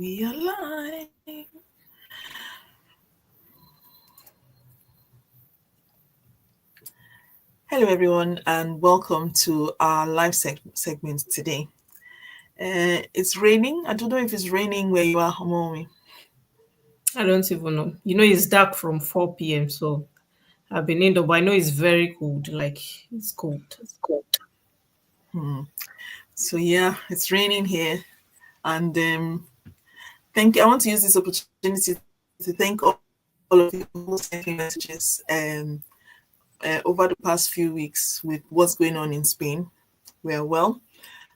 We are live. Hello, everyone, and welcome to our live segment today. It's raining. I don't know if it's raining where you are, mommy. I don't even know. It's dark from 4 p.m. So I've been indoor, but I know it's very cold. Like, it's cold. So yeah, it's raining here, and thank. I want to use this opportunity to thank all of you who sent me messages over the past few weeks with what's going on in Spain. We are well.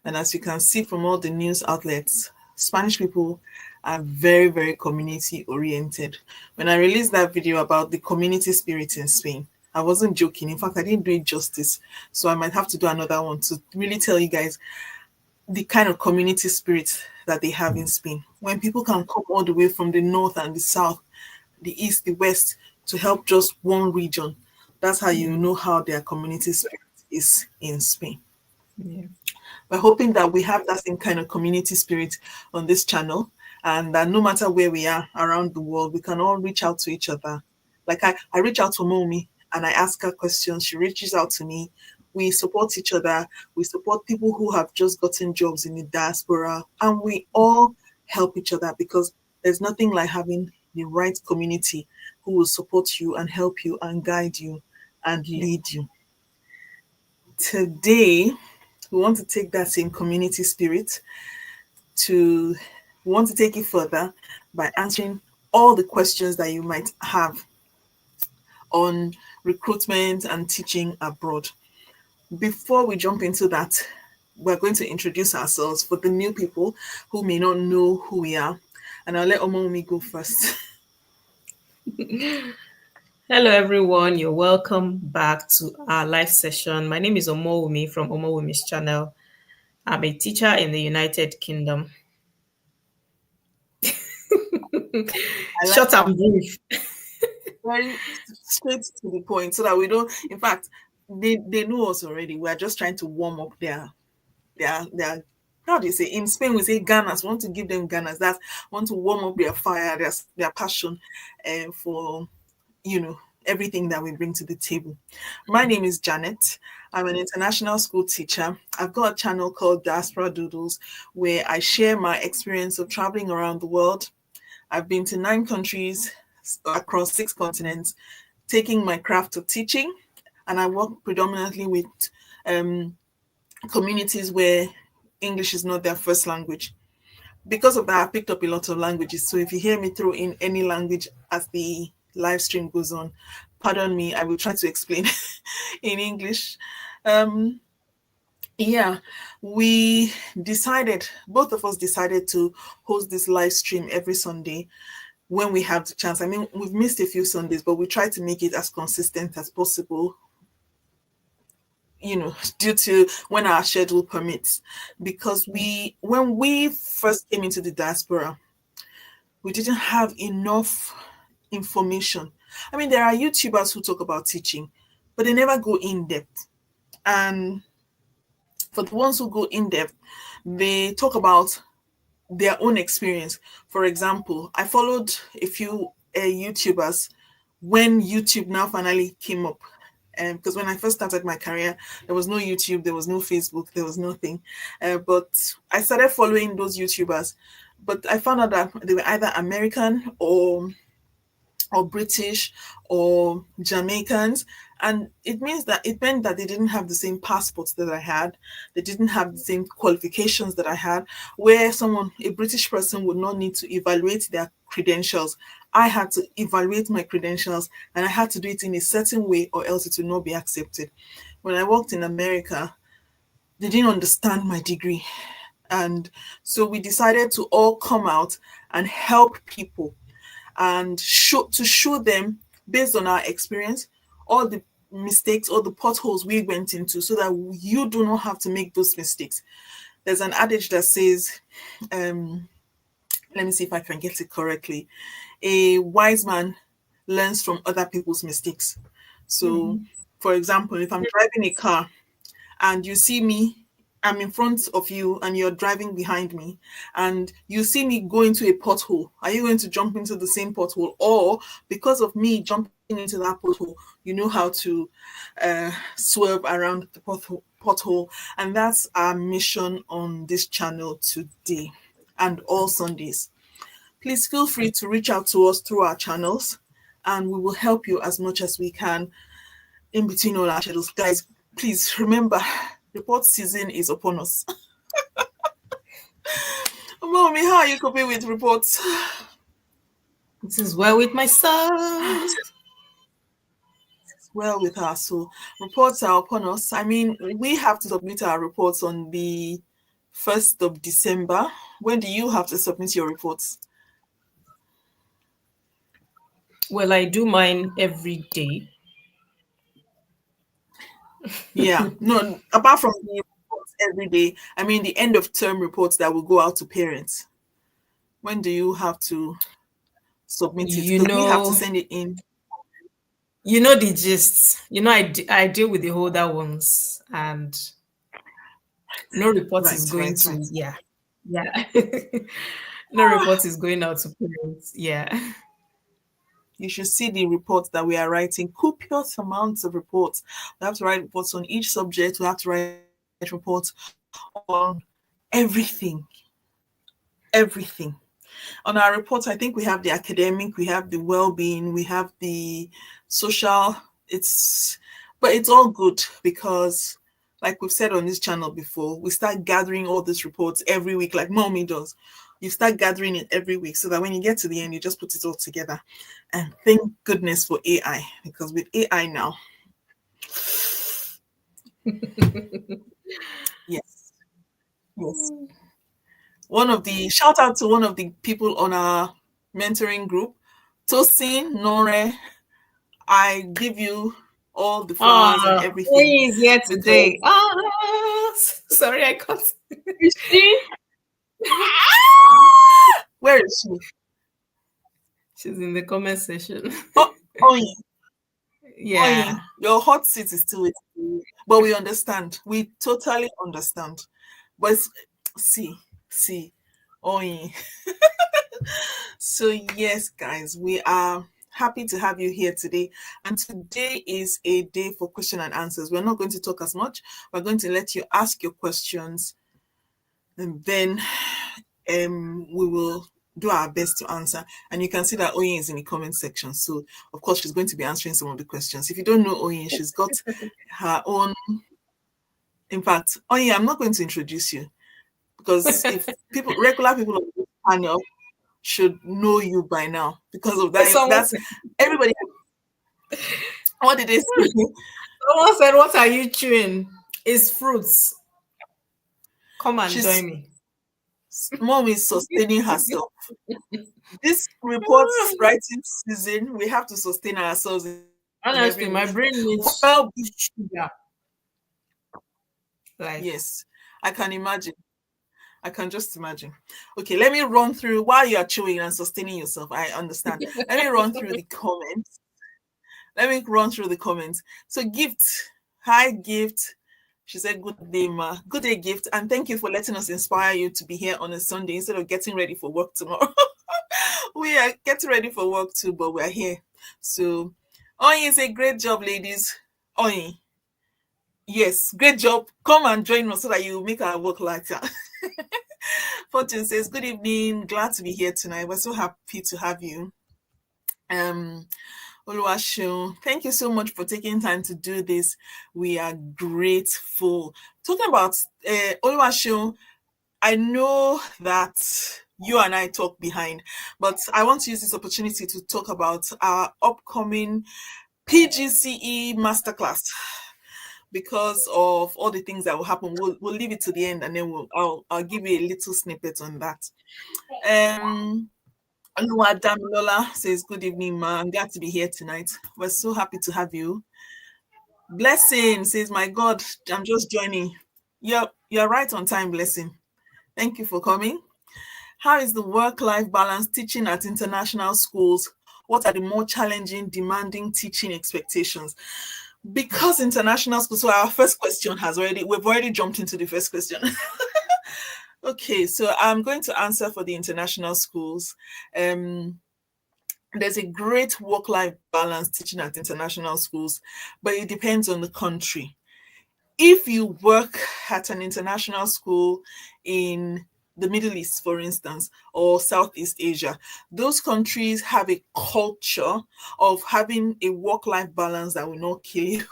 And as you can see from all the news outlets, Spanish people are very, very community oriented. When I released that video about the community spirit in Spain, I wasn't joking. In fact, I didn't do it justice. So I might have to do another one to really tell you guys the kind of community spirit that they have in Spain. When people can come all the way from the north and the south, the east, the west, to help just one region, that's how you know how their community spirit is in Spain. Yeah. We're hoping that we have that same kind of community spirit on this channel, and that no matter where we are around the world, we can all reach out to each other. Like I reach out to Momi and I ask her questions. She reaches out to me. We support each other. We support people who have just gotten jobs in the diaspora, and we all help each other because there's nothing like having the right community who will support you and help you and guide you and Yeah. lead you. Today, we want to take that same community spirit to we want to take it further by answering all the questions that you might have on recruitment and teaching abroad. Before we jump into that, we're going to introduce ourselves for the new people who may not know who we are. And I'll let Omomi go first. Hello, everyone. You're welcome back to our live session. My name is Omowumi from Omowumi's channel. I'm a teacher in the United Kingdom. I like Short that. and brief. Very straight to the point so that we don't, in fact, they know us already. We're just trying to warm up their how do you say, in Spain we say ganas. We want to give them ganas. That's want to warm up their fire, their passion for everything that we bring to the table. My name is Janet. I'm an international school teacher. I've got a channel called Diaspora Doodles where I share my experience of traveling around the world. I've been to 9 countries across 6 continents, taking my craft of teaching, and I work predominantly with um, communities where English is not their first language. Because of that, I picked up a lot of languages. So if you hear me throw in any language as the live stream goes on, pardon me, I will try to explain in English. Um, yeah, we decided, both of us decided to host this live stream every Sunday when we have the chance. I mean, we've missed a few Sundays, but we try to make it as consistent as possible, due to when our schedule permits. Because when we first came into the diaspora, we didn't have enough information. I mean, there are YouTubers who talk about teaching, but they never go in depth. And for the ones who go in depth, they talk about their own experience. For example, I followed a few YouTubers when YouTube now finally came up. Because when I first started my career, there was no YouTube, there was no Facebook, there was nothing. But I started following those YouTubers. But I found out that they were either American or British or Jamaicans. And it meant that they didn't have the same passports that I had. They didn't have the same qualifications that I had, where a British person would not need to evaluate their credentials. I had to evaluate my credentials and I had to do it in a certain way or else it would not be accepted. When I worked in America, they didn't understand my degree. And so we decided to all come out and help people and show them, based on our experience, all the mistakes or the potholes we went into so that you do not have to make those mistakes. There's an adage that says, um, let me see if I can get it correctly. A wise man learns from other people's mistakes. So, Mhm. for example, if I'm driving a car and you see me I'm in front of you and you're driving behind me, and you see me go into a pothole, are you going to jump into the same pothole? Or because of me jumping into that pothole, you know how to swerve around the pothole? And that's our mission on this channel today and all Sundays. Please feel free to reach out to us through our channels, and we will help you as much as we can in between all our schedules. Guys, please remember, report season is upon us. Mommy, how are you coping with reports? It is well with my soul. Well, with us. So reports are upon us. I mean, we have to submit our reports on the 1st of December. When do you have to submit your reports? Well, I do mine every day. Yeah, no, apart from the reports every day, I mean the end of term reports that will go out to parents. When do you have to submit it? You Because we have to know, send it in. you know the gist. I deal with the older ones, and no report is Right, going right, to, right. yeah, yeah. No report is going out to parents. Yeah. You should see the reports that we are writing, copious amounts of reports. We have to write reports on each subject. We have to write reports on everything. Everything. On our reports, I think we have the academic, we have the well-being, we have the social. It's but it's all good because, like we've said on this channel before, we start gathering all these reports every week, like mommy does. You start gathering it every week so that when you get to the end, you just put it all together. And thank goodness for AI, because with AI now, yes, yes. One of the shout out to one of the people on our mentoring group, Tosin Nore. I give you all the flowers and Oh, everything Oyi is here because today. Oh, sorry, I can't. you see, where is she? She's in the comment section. Oh, Oyin, Yeah. Oyin, your hot seat is still with you, but we understand. We totally understand. But see, see, Oyin. So yes, guys, we are happy to have you here today. And today is a day for question and answers. We're not going to talk as much. We're going to let you ask your questions, and then we will do our best to answer. And you can see that Oyin is in the comment section. So of course she's going to be answering some of the questions. If you don't know Oyin, she's got her own. In fact, Oyin, I'm not going to introduce you because if regular people on this panel should know you by now because of that. Someone, That's everybody. What did they say? someone said, "What are you chewing? It's fruits. Come and join She's me." mom is sustaining herself. This reports writing season, we have to sustain ourselves in every way. Honestly, my brain Well, needs sugar. Like, yes, I can imagine. I can just imagine. Okay, let me run through while you are chewing and sustaining yourself. I understand. Let me run through the comments. Let me run through the comments. So, Gift, hi, Gift. She said, "Good day, ma. Good day, Gift. And thank you for letting us inspire you to be here on a Sunday instead of getting ready for work tomorrow." We are getting ready for work too, but we're here. So, Oyin is a great job, ladies. Oyin, yes, great job. Come and join us so that you make our work lighter. Fortune says, "Good evening. Glad to be here tonight. We're so happy to have you." Um, Oluwaseun, thank you so much for taking time to do this. We are grateful. Talking about Oluwaseun, I know that you and I talk behind, but I want to use this opportunity to talk about our upcoming PGCE masterclass because of all the things that will happen. We'll leave it to the end, and then I'll give you a little snippet on that. Oluwa Damilola says, "Good evening, ma. I'm glad to be here tonight. We're so happy to have you." Blessing says, "My God, I'm just joining." You're right on time, Blessing. Thank you for coming. How is the work-life balance teaching at international schools? What are the more challenging, demanding teaching expectations? Because international school, so our first question we've already jumped into the first question. Okay, so I'm going to answer for the international schools. Um, there's a great work-life balance teaching at international schools, but it depends on the country. If you work at an international school in the Middle East, for instance, or Southeast Asia, those countries have a culture of having a work-life balance that will not kill you.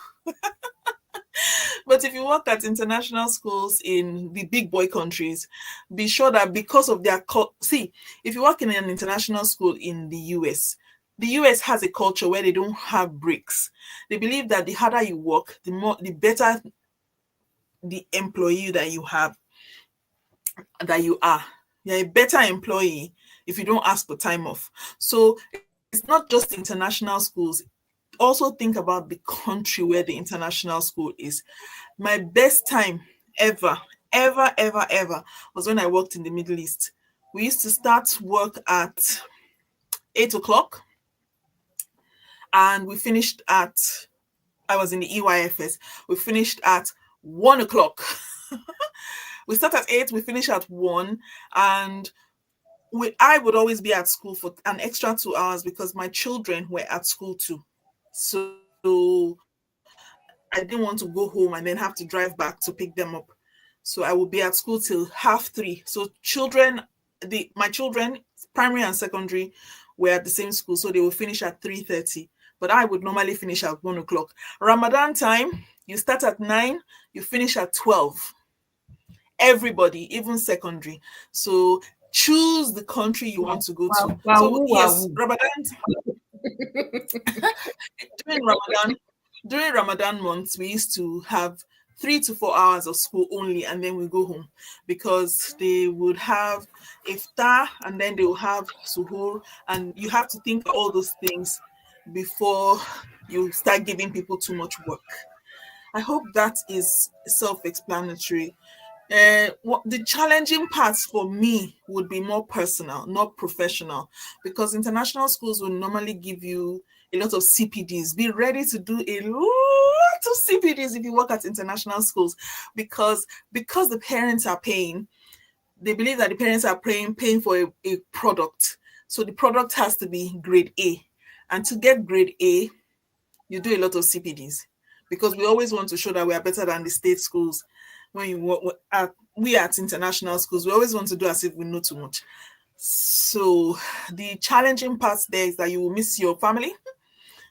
But if you work at international schools in the big boy countries, be sure that because of see, if you work in an international school in the US has a culture where they don't have breaks. They believe that the harder you work, the better the employee that you are. You're a better employee if you don't ask for time off. So it's not just international schools. Also think about the country where the international school is. My best time ever, ever was when I worked in the Middle East. We used to start work at 8 o'clock and we finished at, I was in the EYFS, we finished at 1 o'clock. We start at 8, we finish at 1, and I would always be at school for an extra 2 hours because my children were at school too. So I didn't want to go home and then have to drive back to pick them up. So I would be at school till 3:30. So my children, primary and secondary, were at the same school, so they will finish at 3:30. But I would normally finish at 1 o'clock. Ramadan time, you start at 9, you finish at 12. Everybody, even secondary. So choose the country you want to go to. So Wahoo, yes, wahoo. Ramadan, during Ramadan, during Ramadan months, we used to have 3 to 4 hours of school only, and then we go home because they would have iftar and then they will have suhoor, and you have to think all those things before you start giving people too much work. I hope that is self-explanatory. What the challenging parts for me would be more personal, not professional, because international schools will normally give you a lot of CPDs. Be ready to do a lot of CPDs if you work at international schools, because the parents are paying. They believe that the parents are paying for a product, so the product has to be grade A, and to get grade A, you do a lot of CPDs because we always want to show that we are better than the state schools. When you work at we at international schools, we always want to do as if we know too much. So the challenging part there is that you will miss your family.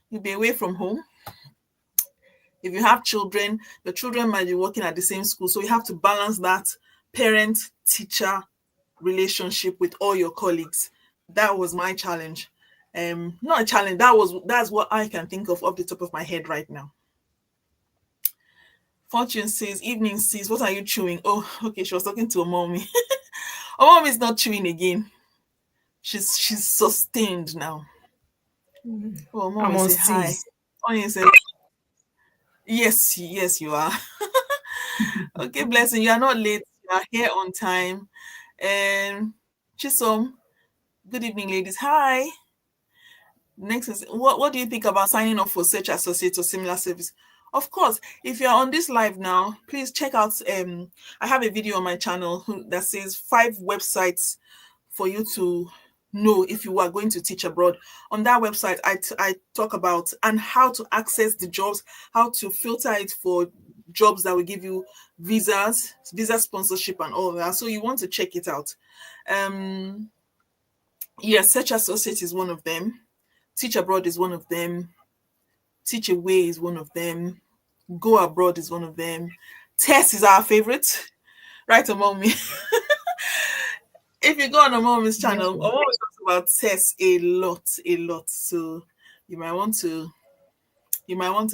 You'll be away from home. If you have children, the children might be working at the same school. So you have to balance that parent teacher relationship with all your colleagues. That was my challenge. Not a challenge. That's what I can think of off the top of my head right now. Fortune says, evening says, what are you chewing? Oh, okay. She was talking to her mommy. Her mom is not chewing again. She's sustained now. Oh, I mommy say must hi. cease. Onion says, yes, you are. Okay, blessing. You are not late. You are here on time. And Chisom, good evening, ladies. Hi. Next is what do you think about signing up for Search Associates or similar service? Of course, if you're on this live now, please check out I have a video on my channel that says 5 websites for you to know if you are going to teach abroad. On that website, I talk about and how to access the jobs, how to filter it for jobs that will give you visa sponsorship and all that. So you want to check it out. Yes, Search Associates is one of them. Teach Abroad is one of them. Teach Away is one of them. Go Abroad is one of them. Test is our favorite. Right, Omomi. If you go on Omomi's Yes, channel, ma'am. Omomi talks about test a lot. So you might want to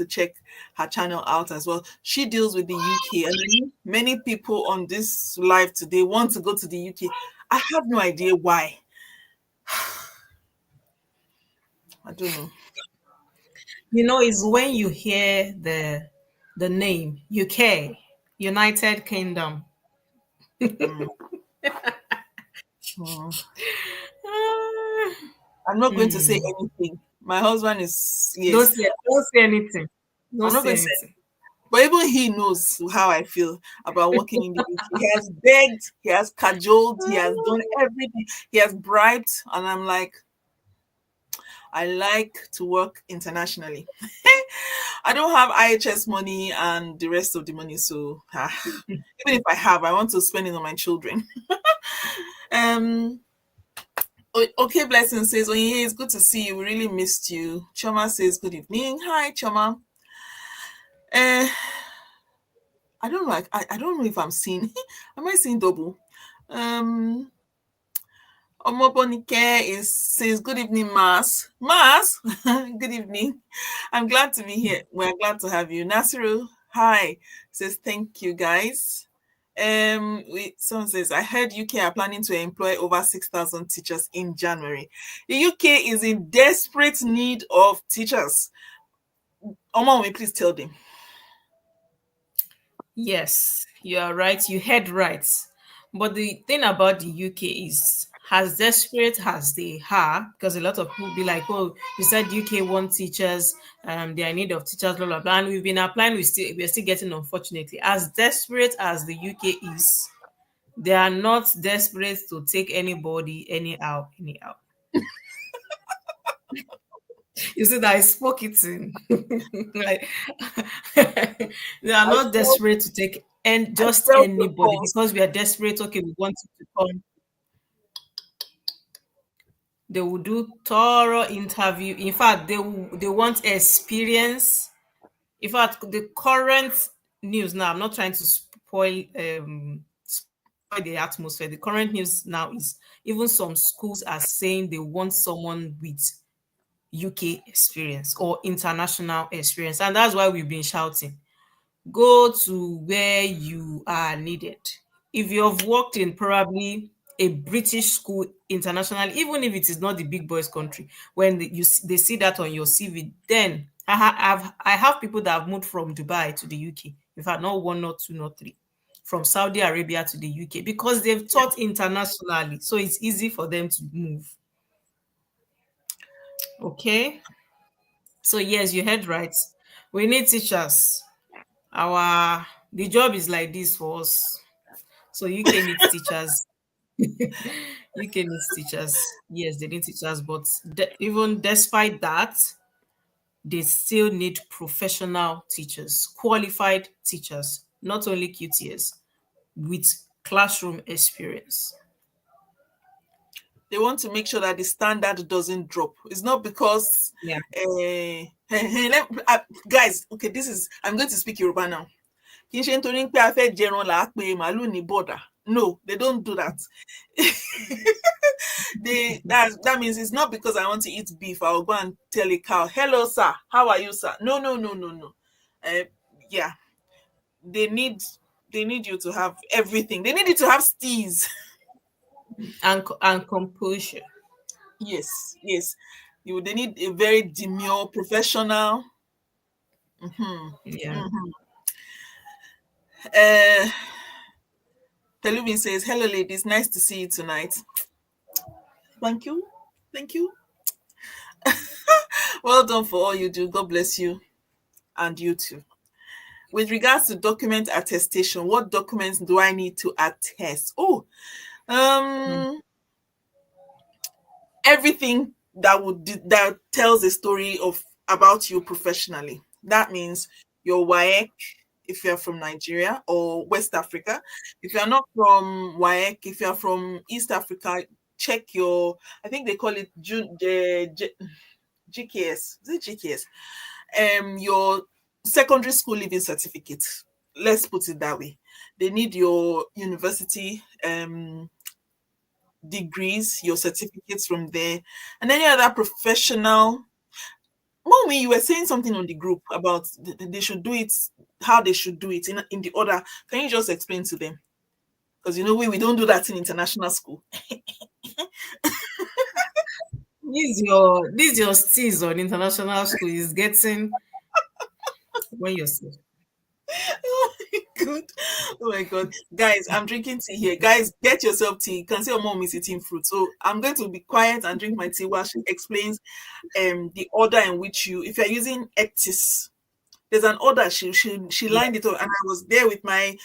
check her channel out as well. She deals with the UK, and many people on this live today want to go to the UK. I have no idea why. I don't know. It's when you hear the name UK, United Kingdom. Mm, mm. Ah, I'm not going to say hmm. anything. My husband is Don't yes. say don't say anything. No I'm not going say to say, anything. but even he knows how I feel about working in the UK. He has begged, he has cajoled, he has done everything, he has bribed, and I'm like, I like to work internationally. I don't have IHS money and the rest of the money, so even if I have, I want to spend it on my children. Um, okay, Blessing says, oh yeah, it's good to see you. We really missed you. Choma says, good evening. Hi, Choma. Uh, I don't know. I don't know if I'm seeing. Am I seeing double? Um, Omobonike is says, good evening, Mars. Mars, good evening. I'm glad to be here. We're glad to have you. Nasiru, hi. Says, thank you, guys. Someone says, I heard UK are planning to employ over 6,000 teachers in January. The UK is in desperate need of teachers. Omo, please tell them. Yes, you are right. You heard right. But the thing about the UK is, as desperate as they are, because a lot of people be like, "Oh, you said UK want teachers, they are in need of teachers, blah blah blah." And we've been applying. We're still getting, unfortunately, as desperate as the UK is, they are not desperate to take anybody anyhow, anyhow. You see that I spoke it in. Like, they are I not felt, desperate to take and I just felt the anybody pulse. because we are desperate. Okay, we want you to come. They will do thorough interview. In fact, they want experience. In fact, the current news now, I'm not trying to spoil the atmosphere. The current news now is even some schools are saying they want someone with UK experience or international experience. And that's why we've been shouting, go to where you are needed. If you have worked in probably a British school internationally, even if it is not the big boys country, when they see that on your CV, then I have people that have moved from Dubai to the UK. In fact, not one, not two, not three, from Saudi Arabia to the UK because they've taught internationally, so it's easy for them to move. Okay, so yes, you heard right. We need teachers. Our The job is like this for us. So UK needs teachers. UK needs teachers. Yes, they need teachers, but even despite that, they still need professional teachers, qualified teachers, not only QTS, with classroom experience. They want to make sure that the standard doesn't drop. It's not because, Yeah. guys, okay, I'm going to speak Yoruba now. Kì í ṣe nítorí pé a fẹ́ jẹran là á pe màálù ní bọ̀dà. No, they don't do that. That means it's not because I want to eat beef. I'll go and tell a cow, "Hello, sir. How are you, sir?" No, no, no, no, no. Uh, yeah, they need they need you to have everything. They need you to have steez. And composure. Yes, yes. They need a very demure professional. Hmm. Yeah. Hmm. Uh, Telubin says, "Hello, ladies. Nice to see you tonight. Thank you, thank you. Well done for all you do. God bless you and you too." With regards to document attestation, what documents do I need to attest? Oh, Mm. um, everything that tells a story of about you professionally. That means your WAEC if you're from Nigeria or West Africa. If you're not from WAEC, if you're from East Africa, check your. I think they call it GKS. Is it GKS? Your secondary school leaving certificate. Let's put it that way. They need your university degrees, your certificates from there, and any other professional. Mommy, you were saying something on the group about they should do it, how they should do it in the order. Can you just explain to them? Because we don't do that in international school. This your steez on international school is getting when you're sick. Oh my god. Oh my god. Guys, I'm drinking tea here. Guys, get yourself tea. You can see your mom is eating fruit. So I'm going to be quiet and drink my tea while she explains the order in which if you're using ECTIS, There's an order. She lined it Yes. up, and I was there with my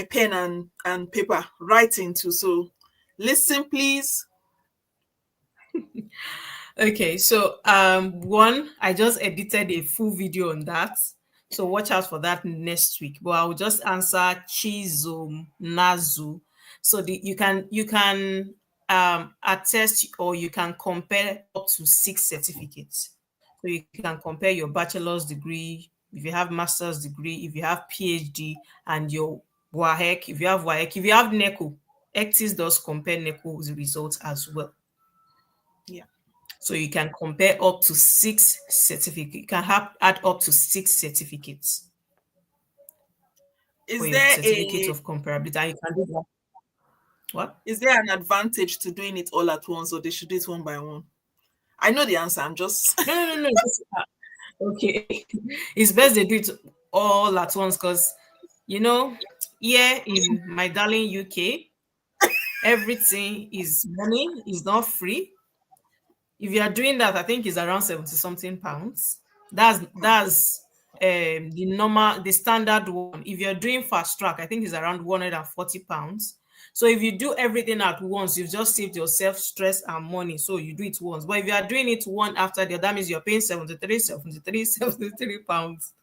pen and paper writing too. So listen, please. Okay, so one, I just edited a full video on that. So watch out for that next week. But I will just answer Chizo Nazu. So you can attest or you can compare up to 6 certificates. So you can compare your bachelor's degree, if you have master's degree, if you have PhD, and your WAHEC, if you have WAHEC, if you have NECO. ECTIS does compare NECO's results as well. Yeah. So you can compare up to 6 certificates. You can add up to 6 certificates for Is your there certificate a of comparability. And you can do that. What? is there an advantage to doing it all at once, or they should do it one by one? I know the answer. I'm just No, no, no, no. Okay. It's best they do it all at once because, you know, here in my darling UK, everything is money, is not free. If you are doing that, I think it's around 70 something pounds. That's the normal, the standard one. If you're doing fast track, I think it's around 140 pounds. So if you do everything at once, you've just saved yourself stress and money. So you do it once. But if you are doing it one after the other, that means you're paying 73 pounds.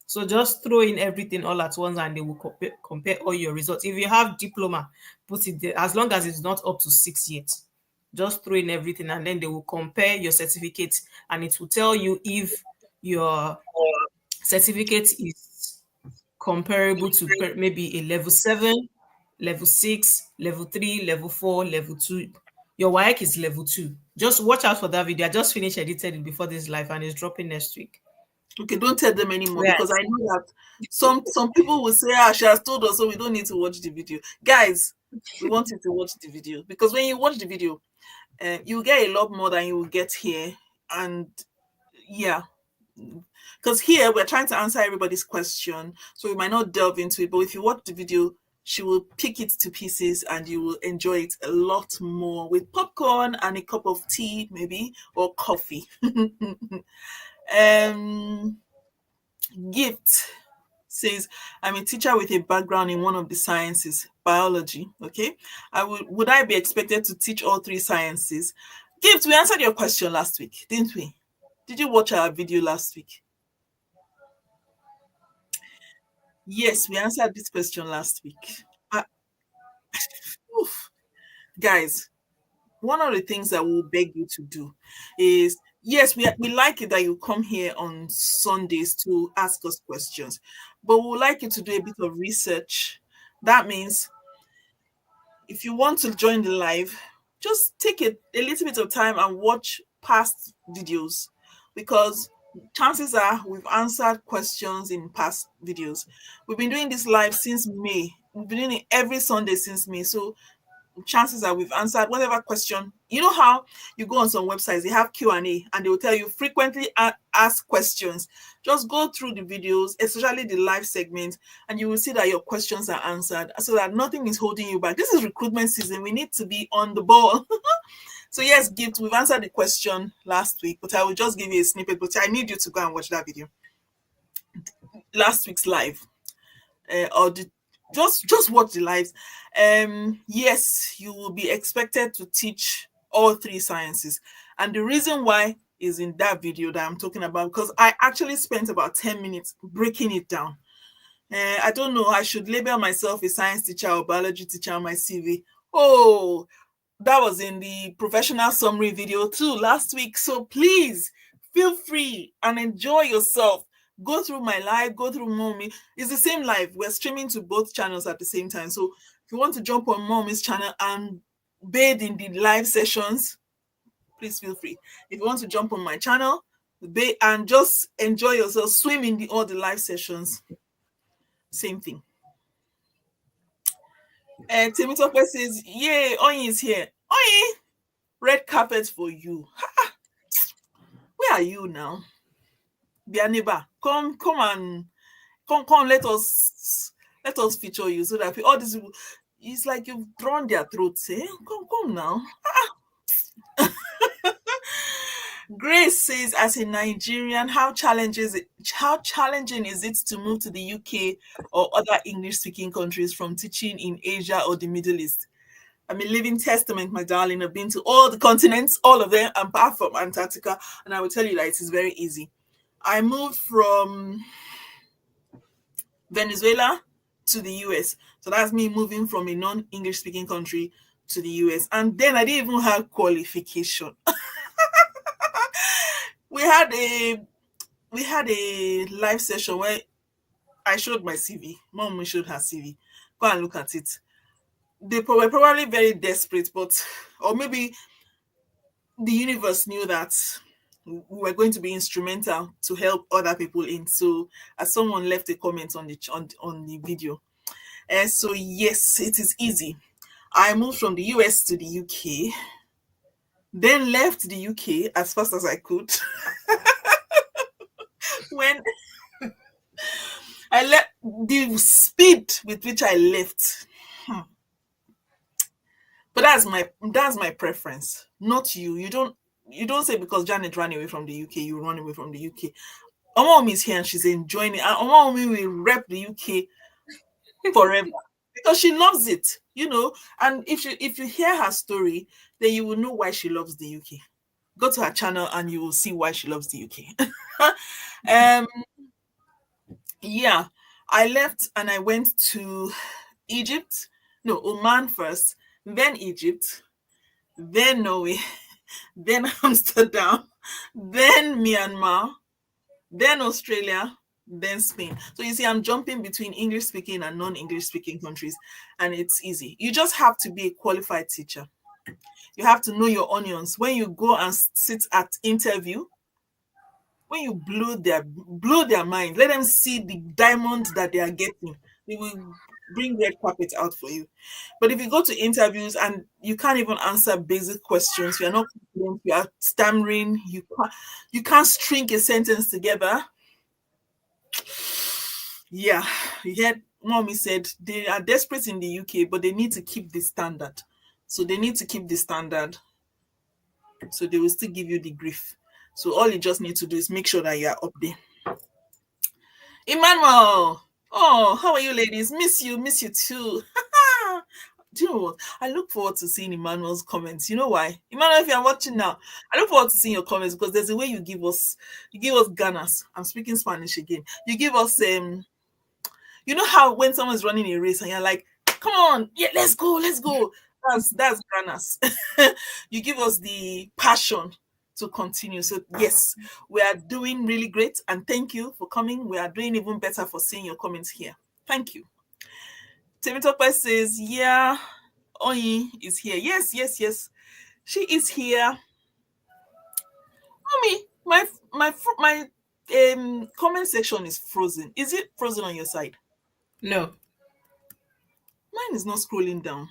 So just throw in everything all at once and they will compare all your results. If you have diploma, put it there as long as it's not up to 6 yet. Just throw in everything and then they will compare your certificate and it will tell you if your certificate is comparable to maybe a level 7, level 6, level 3, level 4, level 2. Your WAEC is level 2. Just watch out for that video. I just finished editing it before this live and it's dropping next week. okay. Don't tell them anymore Where because I know that some people will say, "Ah, she has told us, so we don't need to watch the video." Guys, we want you to watch the video because when you watch the video, you get a lot more than you will get here, and yeah, because here we're trying to answer everybody's question, so we might not delve into it. But if you watch the video, she will pick it to pieces, and you will enjoy it a lot more with popcorn and a cup of tea, maybe, or coffee. um, Gift says, I'm a teacher with a background in one of the sciences, biology. Okay. Would I be expected to teach all three sciences? Gift, we answered your question last week, didn't we? Did you watch our video last week? Yes, we answered this question last week. Uh, oof. Guys, one of the things that we'll beg you to do is, yes, we like it that you come here on Sundays to ask us questions, but we would like you to do a bit of research. That means if you want to join the live, just take a little bit of time and watch past videos, because chances are we've answered questions in past videos. We've been doing this live since May. We've been doing it every Sunday since May. So chances are we've answered whatever question. You know how you go on some websites, they have Q&A and they will tell you frequently asked questions. Just go through the videos, especially the live segment, and you will see that your questions are answered so that nothing is holding you back. This is recruitment season. We need to be on the ball. So yes, Gift, we've answered the question last week, but I will just give you a snippet. But I need you to go and watch that video. Last week's live. Or the just watch the lives. Yes, you will be expected to teach all three sciences, and the reason why is in that video that I'm talking about, because I actually spent about 10 minutes breaking it down. I don't know, I should label myself a science teacher or biology teacher on my CV. Oh, that was in the professional summary video too last week. So please feel free and enjoy yourself. Go through my live, go through Mommy. It's the same live. We're streaming to both channels at the same time. So if you want to jump on Mommy's channel and bathe in the live sessions, please feel free. If you want to jump on my channel, bathe and just enjoy yourself, swim in all the live sessions. Same thing. Temitope says, yay, Oyin is here. Oyin, red carpet for you. Where are you now? Bianiba, come and come. Let us feature you so that all these people. It's like you've drawn their throats. Eh? Come now. Grace says, as a Nigerian, how challenging is it to move to the UK or other English speaking countries from teaching in Asia or the Middle East? I'm a living testament, my darling. I've been to all the continents, all of them, apart from Antarctica, and I will tell you that it is very easy. I moved from Venezuela to the US. So that's me moving from a non-English speaking country to the US. And then I didn't even have qualification. We had a we had a live session where I showed my CV. Mom showed her CV. Go and look at it. They were probably very desperate, but or maybe the universe knew that we were going to be instrumental to help other people in. So, as someone left a comment on the video, and so yes, it is easy. I moved from the US to the UK, then left the UK as fast as I could. When I left, the speed with which I left, but that's my preference, not you. You don't say because Janet ran away from the UK, you run away from the UK. Omom is here and she's enjoying it, and Omom will rep the UK forever because she loves it. And if you hear her story, then you will know why she loves the UK. Go to her channel and you will see why she loves the UK. um, yeah, I left and I went to Egypt, no, Oman first, then Egypt, then Norway, then Amsterdam, then Myanmar, then Australia, then Spain. So you see, I'm jumping between English speaking and non English speaking countries, and it's easy. You just have to be a qualified teacher. You have to know your onions. When you go and sit at interview, when you blow their mind, let them see the diamond that they are getting. They will bring red carpet out for you. But if you go to interviews and you can't even answer basic questions, you are not confident, you are stammering, you can't string a sentence together. Yeah, you heard mommy said they are desperate in the UK, but they need to keep the standard. So they need to keep the standard. So they will still give you the grief. So all you just need to do is make sure that you are up there. Emmanuel, oh, how are you, ladies? Miss you too. Do you know what? I look forward to seeing Emmanuel's comments. You know why? Emmanuel, if you're watching now, I look forward to seeing your comments because there's a way you give us ganas. I'm speaking Spanish again. You give us you know how when someone's running a race and you're like, come on, yeah, let's go. That's ganas. You give us the passion to continue. So yes, we are doing really great, and thank you for coming. We are doing even better for seeing your comments here. Thank you. Temitope says, yeah, Oyi is here. Yes, yes, yes. She is here. Mommy, my comment section is frozen. Is it frozen on your side? No. Mine is not scrolling down.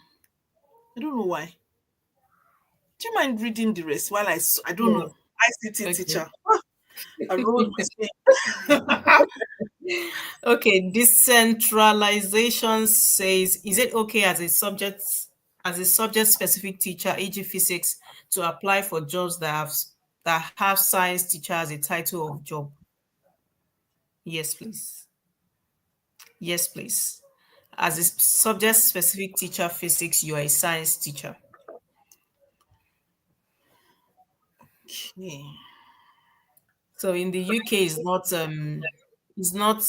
I don't know why. Do you mind reading the rest while I don't No. know. ICT Okay. teacher. I rolled my sleeve. Okay, decentralization says, is it okay as a subject specific teacher, e.g. physics, to apply for jobs that have science teacher as a title of job? Yes, please. Yes, please. As a subject specific teacher, physics, you are a science teacher. Okay. So in the UK, it's not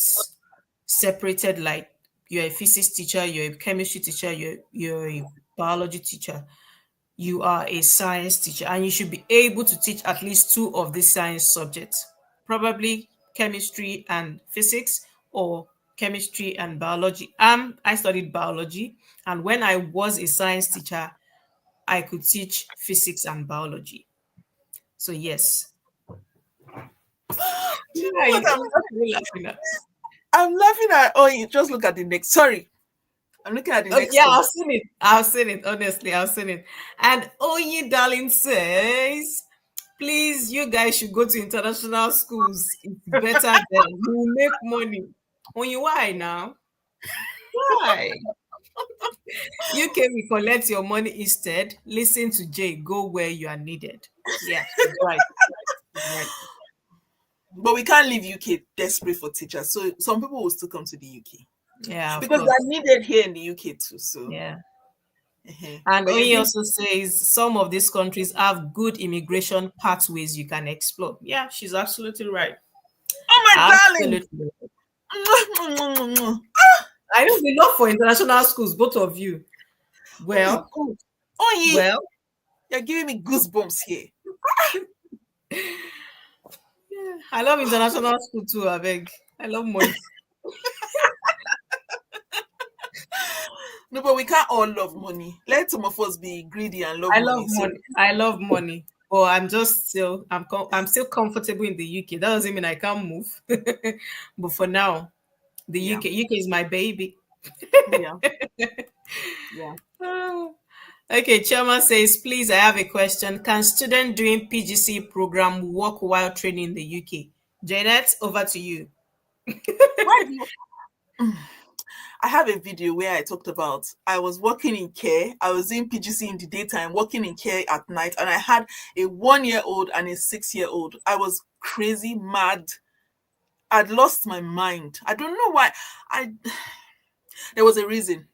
separated like you're a physics teacher, you're a chemistry teacher, you're a biology teacher. You are a science teacher, and you should be able to teach at least two of these science subjects, probably chemistry and physics, or chemistry and biology. I studied biology, and when I was a science teacher, I could teach physics and biology. So yes. Do you Why are know what you, I'm what are you laughing at? I'm laughing at? Oh, you just look at the next. Sorry, I'm looking at the Oh, next yeah, comment. I've seen it. I've seen it. Honestly, I've seen it. And Oye Darling says, please, you guys should go to international schools. It's better there. You will make money. Oye, why now? Why? UK will collect your money instead. Listen to Jay. Go where you are needed. Yeah, she's right. Right. But we can't leave UK desperate for teachers. So some people will still come to the UK Yeah, of because they're course. needed here in the UK too. So, Yeah. And but you're Oyi doing also says some of these countries have good immigration pathways you can explore. Yeah, she's absolutely right. oh my darling. Absolutely. I know the love for international schools, both of you. Oh my Well, god. Oh yeah, well, you're giving me goosebumps here. I love international school too, I beg. I love money. No, but we can't all love money. Let some of us be greedy and love I love money. So money. I love money. But I'm just still I'm still comfortable in the UK. That doesn't mean I can't move. But for now, the yeah, UK is my baby. yeah, yeah. Ah. Okay, Chairman says, please, I have a question. Can student doing PGC program work while training in the UK? Janet, over to you. Why do you I have a video where I talked about I was working in care. I was in PGC in the daytime, working in care at night, and I had a 1 year old and a 6 year old. I was crazy, mad. I'd lost my mind. I don't know why. I There was a reason.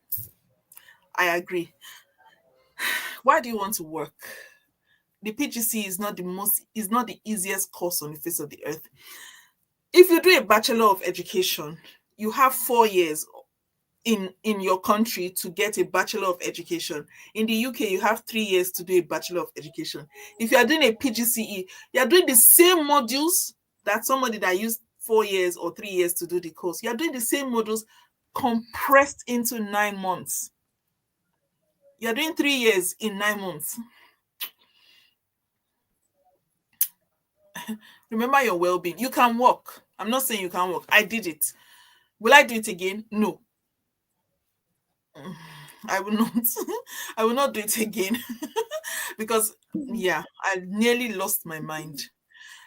I agree. Why do you want to work? The PGC is not the easiest course on the face of the earth. If you do a bachelor of education, you have 4 years in your country to get a bachelor of education. In the UK, you have 3 years to do a bachelor of education. If you are doing a PGCE, you are doing the same modules that somebody that used 4 years or 3 years to do the course. You are doing the same modules compressed into 9 months. You are doing 3 years in 9 months. Remember your well-being. You can work. I'm not saying you can't work. I did it. Will I do it again? No. I will not. I will not do it again because yeah, I nearly lost my mind.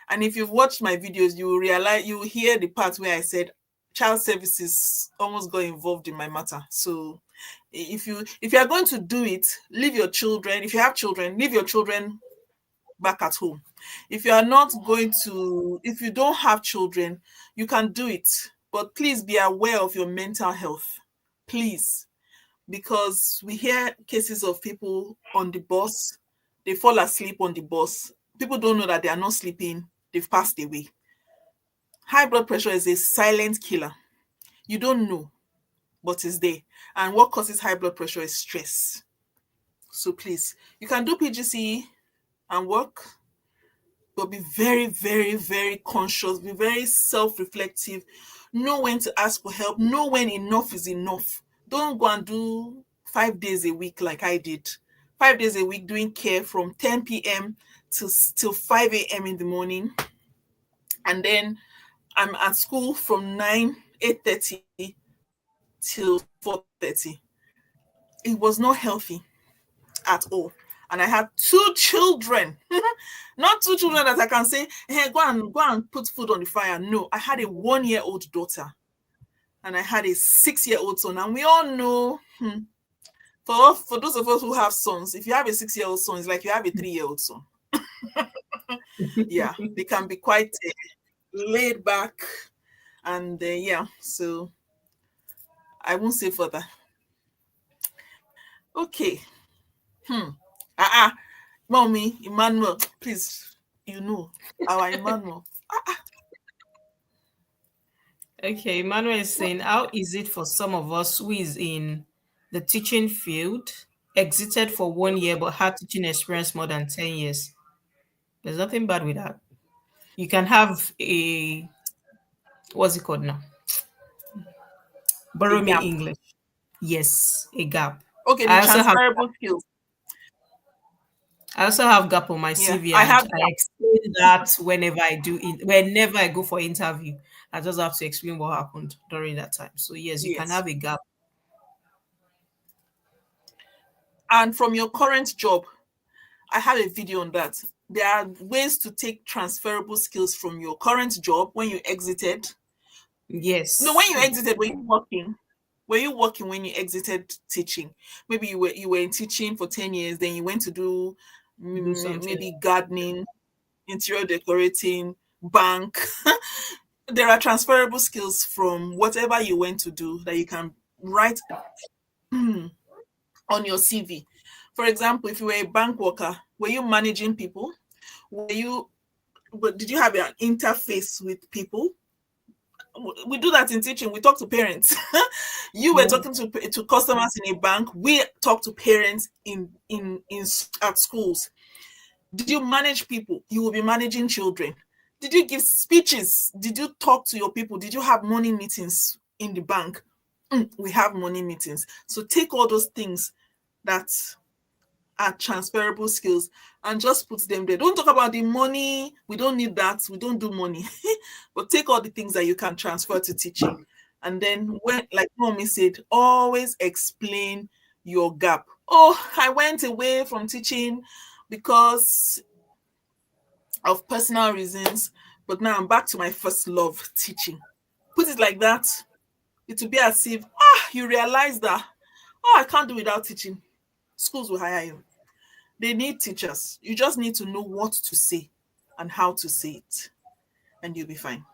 And if you've watched my videos, you will realize you will hear the part where I said child services almost got involved in my matter. So if you are going to do it, leave your children. If you have children, leave your children back at home. If you are not going to, if you don't have children, you can do it. But please be aware of your mental health. Please, because we hear cases of people on the bus, they fall asleep on the bus. People don't know that they are not sleeping, they've passed away. High blood pressure is a silent killer. You don't know, but it's there. And what causes high blood pressure is stress. So please, you can do PGC and work, but be very, very, very conscious, be very self reflective, know when to ask for help, know when enough is enough. Don't go and do 5 days a week like I did. 5 days a week doing care from 10 p.m. to till 5 a.m. in the morning. And then I'm at school from 8:30 till 4:30. It was not healthy at all. And I had two children, not two children that I can say, hey, go and put food on the fire. No, I had a 1 year old daughter and I had a 6 year old son. And we all know, for those of us who have sons, if you have a 6 year old son, it's like you have a 3 year old son. Yeah, they can be quite laid back. And yeah, so I won't say further. Okay. Hmm. Ah, mommy, Emmanuel, please, our Emmanuel. Okay, Emmanuel is saying, how is it for some of us who is in the teaching field, exited for 1 year but had teaching experience more than 10 years? There's nothing bad with that. You can have a, what's it called now? A Borrow me gap. English. Yes, a gap. Okay, the I also have transferable skills. I also have gap on my Yeah, CV, I and have I gap. explain that whenever I go for interview, I just have to explain what happened during that time. So yes, you can Yes. have a gap. And from your current job, I have a video on that. There are ways to take transferable skills from your current job when you exited. No, when Yes, you exited, were you working? Were you working when you exited teaching? Maybe you were in teaching for 10 years, then you went to do do something. maybe gardening. interior decorating, bank. There are transferable skills from whatever you went to do that you can write on your CV. For example, if you were a bank worker, were you managing people? Were you, but did you have an interface with people? We do that in teaching. We talk to parents. You were Yeah. talking to customers in a bank. We talk to parents at schools. Did you manage people? You will be managing children. Did you give speeches? Did you talk to your people? Did you have morning meetings in the bank? We have morning meetings. So take all those things that are transferable skills and just put them there. Don't talk about the money. We don't need that. We don't do money. But take all the things that you can transfer to teaching. And then when, like mommy said, always explain your gap. Oh, I went away from teaching because of personal reasons, but now I'm back to my first love, teaching. Put it like that. It will be as if you realize that I can't do without teaching. Schools will hire you. They need teachers. You just need to know what to say and how to say it, and you'll be fine.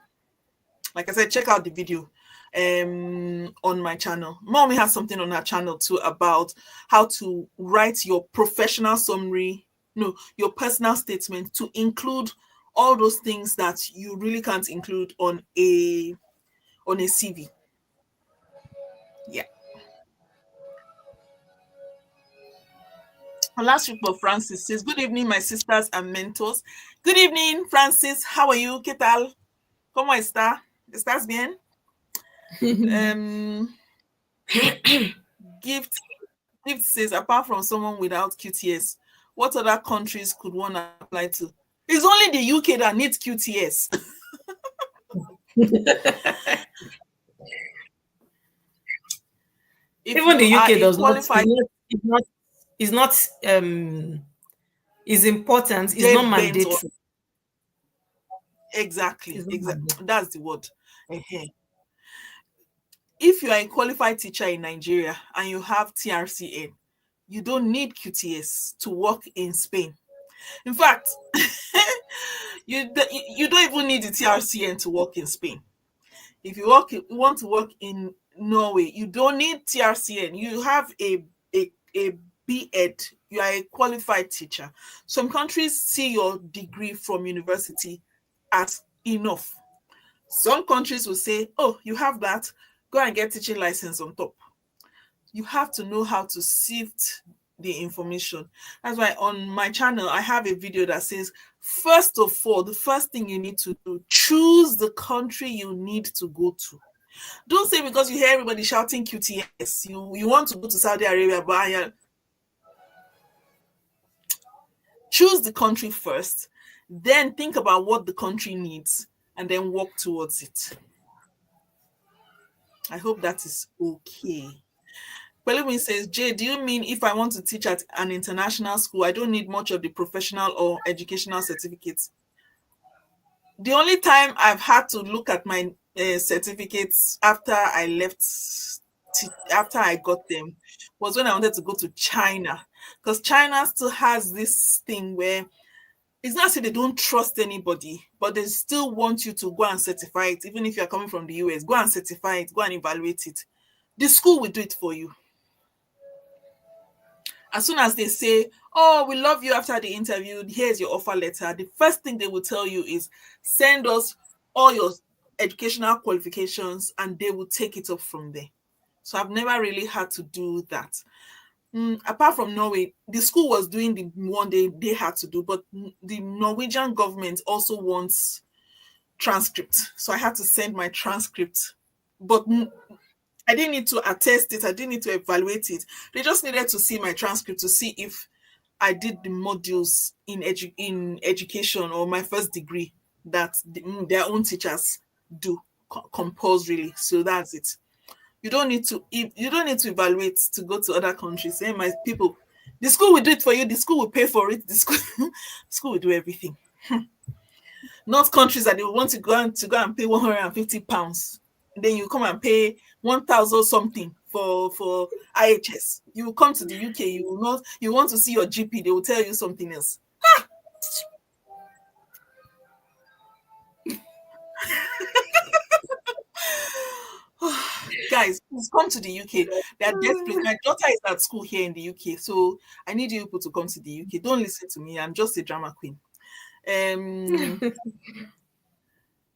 Like I said, check out the video on my channel. Mommy has something on her channel too about how to write your professional summary, no, your personal statement to include all those things that you really can't include on a CV. Yeah. Our last report, Francis says, "Good evening, my sisters and mentors." Good evening, Francis. How are you? ¿Qué tal? ¿Cómo está? ¿Estás bien? Um, gift Gift says, apart from someone without QTS, what other countries could one apply to? It's only the UK that needs QTS. If Even you the are UK a does not qualified, is not is important, is dead not bent or mandatory. exactly, It's not mandatory. exactly, that's the word. Ehen. If you are a qualified teacher in Nigeria and you have TRCN, you don't need QTS to work in Spain. In fact, you don't even need the TRCN to work in Spain. If you want to work in Norway, you don't need TRCN. You have a B.Ed. You are a qualified teacher. Some countries see your degree from university as enough. Some countries will say, "Oh, you have that. Go and get teaching license on top." You have to know how to sift the information. That's why on my channel I have a video that says, first of all, the first thing you need to do, choose the country you need to go to. Don't say because you hear everybody shouting QTS, you want to go to Saudi Arabia, but choose the country first, then think about what the country needs, and then work towards it. I hope that is okay. Pelumi says, Jay, do you mean if I want to teach at an international school, I don't need much of the professional or educational certificates? The only time I've had to look at my certificates after I got them, was when I wanted to go to China. Because China still has this thing where it's not say they don't trust anybody, but they still want you to go and certify it. Even if you're coming from the US, go and certify it, go and evaluate it. The school will do it for you. As soon as they say, "Oh, we love you," after the interview, here's your offer letter, the first thing they will tell you is send us all your educational qualifications and they will take it up from there. So I've never really had to do that. Apart from Norway, the school was doing the one they had to do, but the Norwegian government also wants transcript. So I had to send my transcript. But I didn't need to attest it. I didn't need to evaluate it. They just needed to see my transcript to see if I did the modules in education or my first degree that their own teachers do compulsorily. So that's it. You don't need to evaluate to go to other countries. Say, my people, the school will do it for you. The school will pay for it. The school will do everything. Not countries that they want to go and pay £150. Then you come and pay 1,000 something for IHS. You will come to the UK, you will not, you want to see your GP, they will tell you something else. guys, please come to the UK. They are desperate. My daughter is at school here in the UK, so I need you people to come to the UK. Don't listen to me. I'm just a drama queen. Um,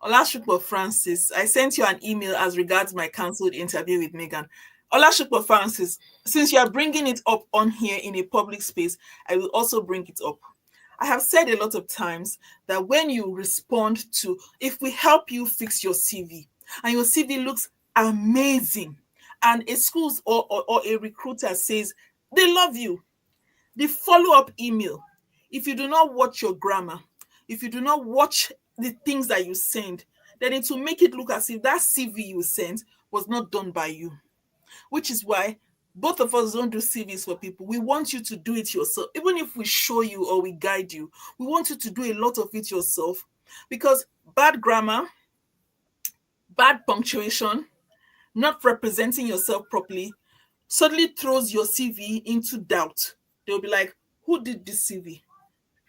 Olashukwu Francis, I sent you an email as regards my cancelled interview with Megan. Olashukwu Francis, since you are bringing it up on here in a public space, I will also bring it up. I have said a lot of times that when you respond to, if we help you fix your CV and your CV looks amazing, and a school or a recruiter says they love you, the follow-up email, if you do not watch your grammar, if you do not watch the things that you send, then it will make it look as if that CV you sent was not done by you. Which is why both of us don't do CVs for people. We want you to do it yourself. Even if we show you or we guide you, we want you to do a lot of it yourself, because bad grammar, bad punctuation, not representing yourself properly suddenly throws your CV into doubt. They'll be like, who did this CV?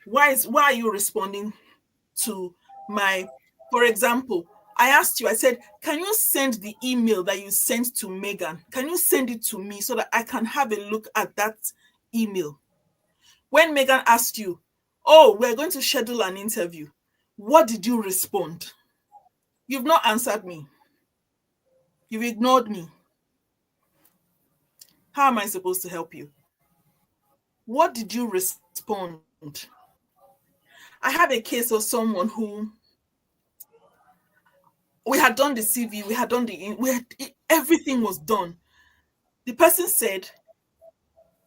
Why are you responding to my, for example, I asked you, I said, can you send the email that you sent to Megan? Can you send it to me so that I can have a look at that email? When Megan asked you, oh, we're going to schedule an interview, what did you respond? You've not answered me. You've ignored me. How am I supposed to help you? What did you respond? I had a case of someone who, we had done the CV, we had done everything was done. The person said,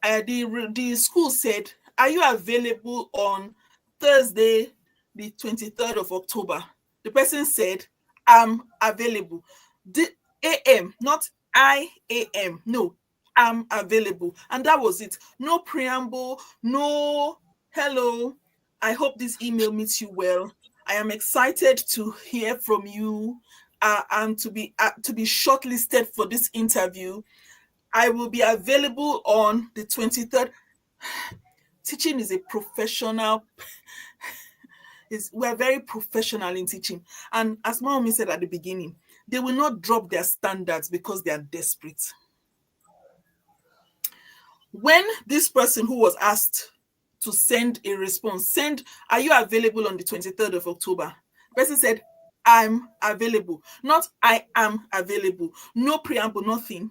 the school said, are you available on Thursday, the 23rd of October? The person said, I'm available. The AM, not I AM. No, I'm available. And that was it. No preamble, no hello. I hope this email meets you well. I am excited to hear from you and to be shortlisted for this interview. I will be available on the 23rd. Teaching is a professional, we're very professional in teaching. And as Mommy said at the beginning, they will not drop their standards because they are desperate. When this person who was asked to send a response, are you available on the 23rd of October? The person said, I'm available, not I am available. No preamble, nothing.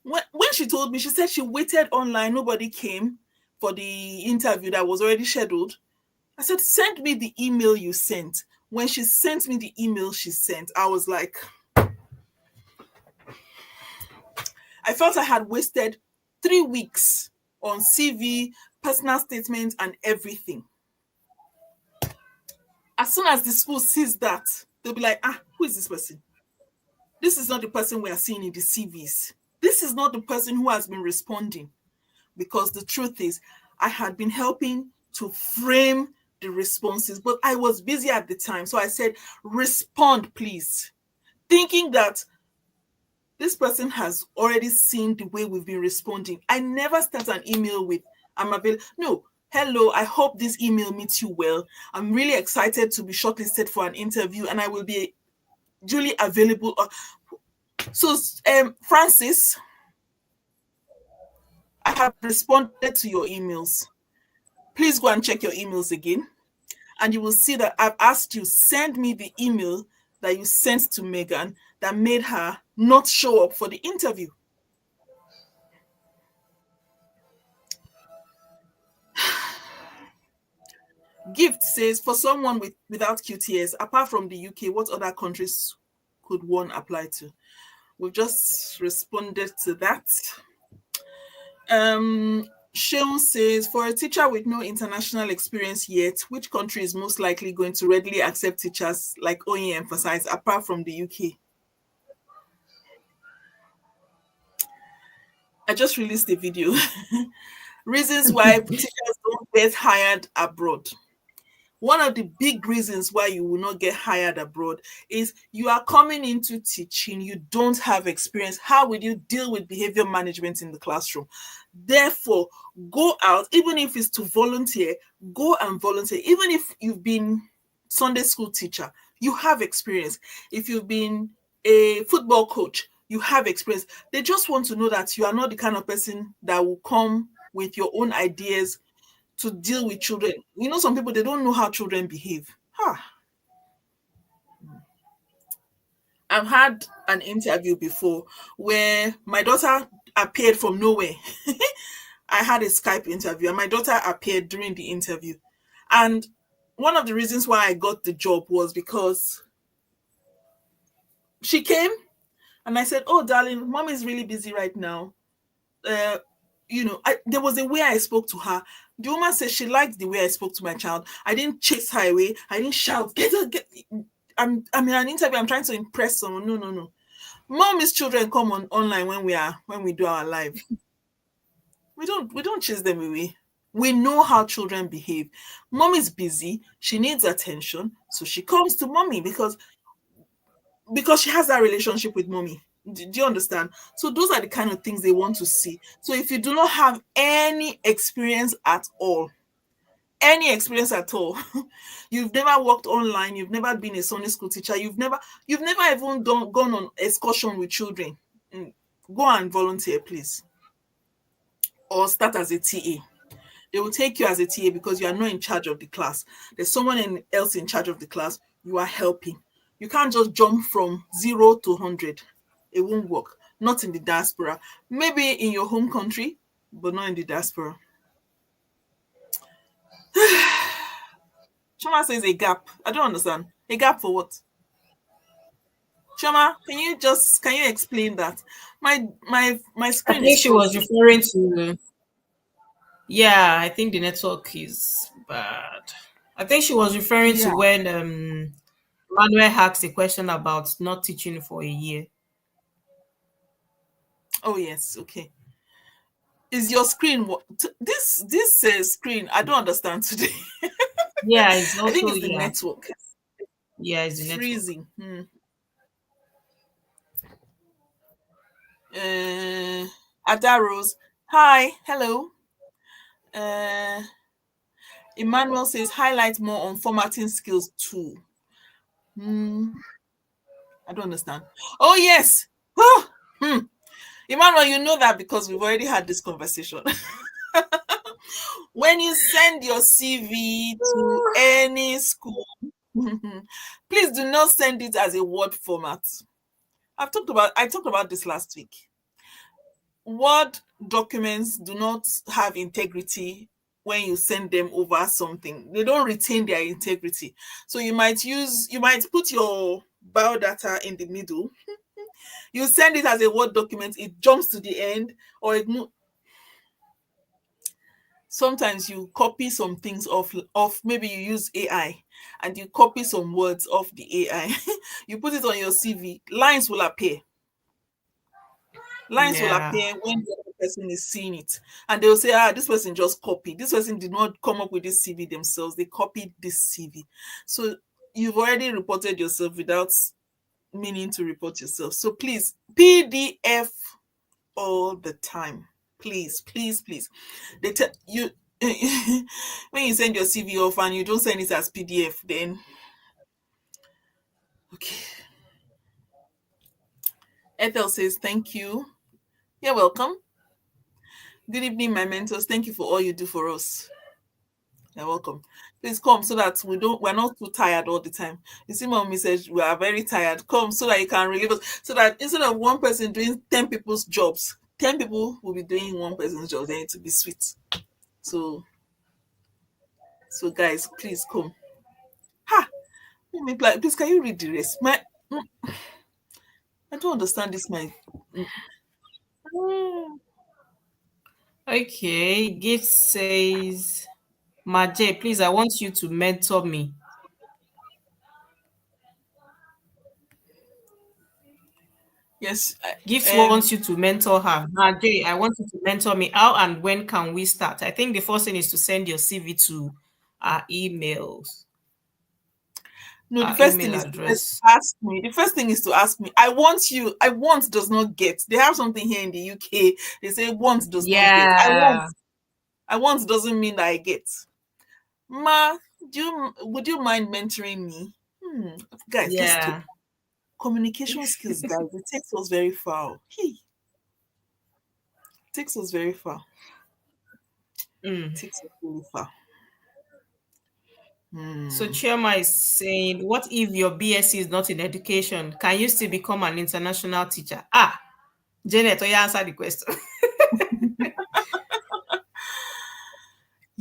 When she told me, she said she waited online, nobody came for the interview that was already scheduled. I said, send me the email you sent. When she sent me the email she sent, I was like, I felt I had wasted 3 weeks on CV, personal statements, and everything. As soon as the school sees that, they'll be like, who is this person? This is not the person we are seeing in the CVs. This is not the person who has been responding. Because the truth is, I had been helping to frame the responses, but I was busy at the time. So I said, respond, please. Thinking that this person has already seen the way we've been responding. I never start an email with, I'm available. No, hello, I hope this email meets you well. I'm really excited to be shortlisted for an interview and I will be duly available. So, Francis, I have responded to your emails. Please go and check your emails again. And you will see that I've asked you, send me the email that you sent to Megan that made her not show up for the interview. Gift says, for someone without QTS, apart from the UK, what other countries could one apply to? We've just responded to that. Sean says, for a teacher with no international experience yet, which country is most likely going to readily accept teachers, like Oyin emphasized, apart from the UK? I just released a video. Reasons why teachers don't get hired abroad. One of the big reasons why you will not get hired abroad is you are coming into teaching, you don't have experience. How will you deal with behavior management in the classroom? Therefore, go out, even if it's to volunteer, go and volunteer. Even if you've been Sunday school teacher, you have experience. If you've been a football coach, you have experience. They just want to know that you are not the kind of person that will come with your own ideas to deal with children. You know, some people, they don't know how children behave. Ah, I've had an interview before where my daughter appeared from nowhere. I had a Skype interview and my daughter appeared during the interview. And one of the reasons why I got the job was because she came and I said, "Oh, darling, mom is really busy right now." Uh, there was a way I spoke to her. The woman said she liked the way I spoke to my child. I didn't chase her away. I didn't shout, "Get her, get." I'm in an interview. I'm trying to impress someone. No, no, no. Mommy's children come on online when we do our live. We don't chase them away. We know how children behave. Mom is busy. She needs attention, so she comes to mommy because she has that relationship with mommy. Do you understand? So those are the kind of things they want to see. So if you do not have any experience at all, you've never worked online, you've never been a Sunday school teacher, you've never even gone on excursion with children, go and volunteer, please, or start as a TA. They will take you as a TA because you are not in charge of the class. There's someone else in charge of the class. You are helping. You can't just jump from 0 to 100. It won't work. Not in the diaspora. Maybe in your home country, but not in the diaspora. Chama says a gap. I don't understand. A gap for what? Chama, can you explain that? My I screen is think she was frozen. referring to, yeah, I think the network is bad. I think she was referring to Yeah. when Manuel asked a question about not teaching for a year. Oh yes. Okay. Is your screen this screen? I don't understand today. Yeah, it's I think also, it's the yeah, network. yeah, it's the network. Freezing. Uh, Ada Rose. Hi. Hello. Uh, Emmanuel says highlight more on formatting skills too. Hmm. I don't understand. Oh yes. Oh, Emmanuel, you know that because we've already had this conversation. When you send your CV to any school, please do not send it as a Word format. I talked about this last week. Word documents do not have integrity when you send them over something. They don't retain their integrity. So you might put your biodata in the middle. You send it as a Word document, it jumps to the end, or sometimes you copy some things off. Maybe you use AI and you copy some words off the AI. You put it on your CV, lines will Yeah, appear when the other person is seeing it, and they'll say, "Ah, this person just copied. This person did not come up with this CV themselves. They copied this CV." So you've already reported yourself without meaning to report yourself. So please, PDF all the time. Please, please, please. They tell you when you send your CV off and you don't send it as PDF, then okay. Ethel says, "Thank you. You're welcome. Good evening, my mentors. Thank you for all you do for us." You're welcome. Please come so that we're not too tired all the time. You see, mommy says we are very tired. Come so that you can relieve us. So that instead of one person doing 10 people's jobs, 10 people will be doing one person's job. Then it will be sweet. So guys, please come. Ha! Please can you read the rest? I don't understand this my mm, okay. Gift says, Maje, please, I want you to mentor me. yes. Gift wants you to mentor her. Maje, I want you to mentor me. How and when can we start? I think the first thing is to send your CV to our emails, No, the our first thing email is to first address. ask me. The first thing is to ask me. I want you. I want does not get. They have something here in the UK. They say want does not get. I want. Yeah. I want doesn't mean that I get. Ma, would you mind mentoring me? Guys, please come. Yeah. Communication skills, guys, it takes us very far. It takes us very far. It Mm. takes us really far. So Hmm. Chioma is saying, what if your BSc is not in education? Can you still become an international teacher? Ah, Janet, you answer the question.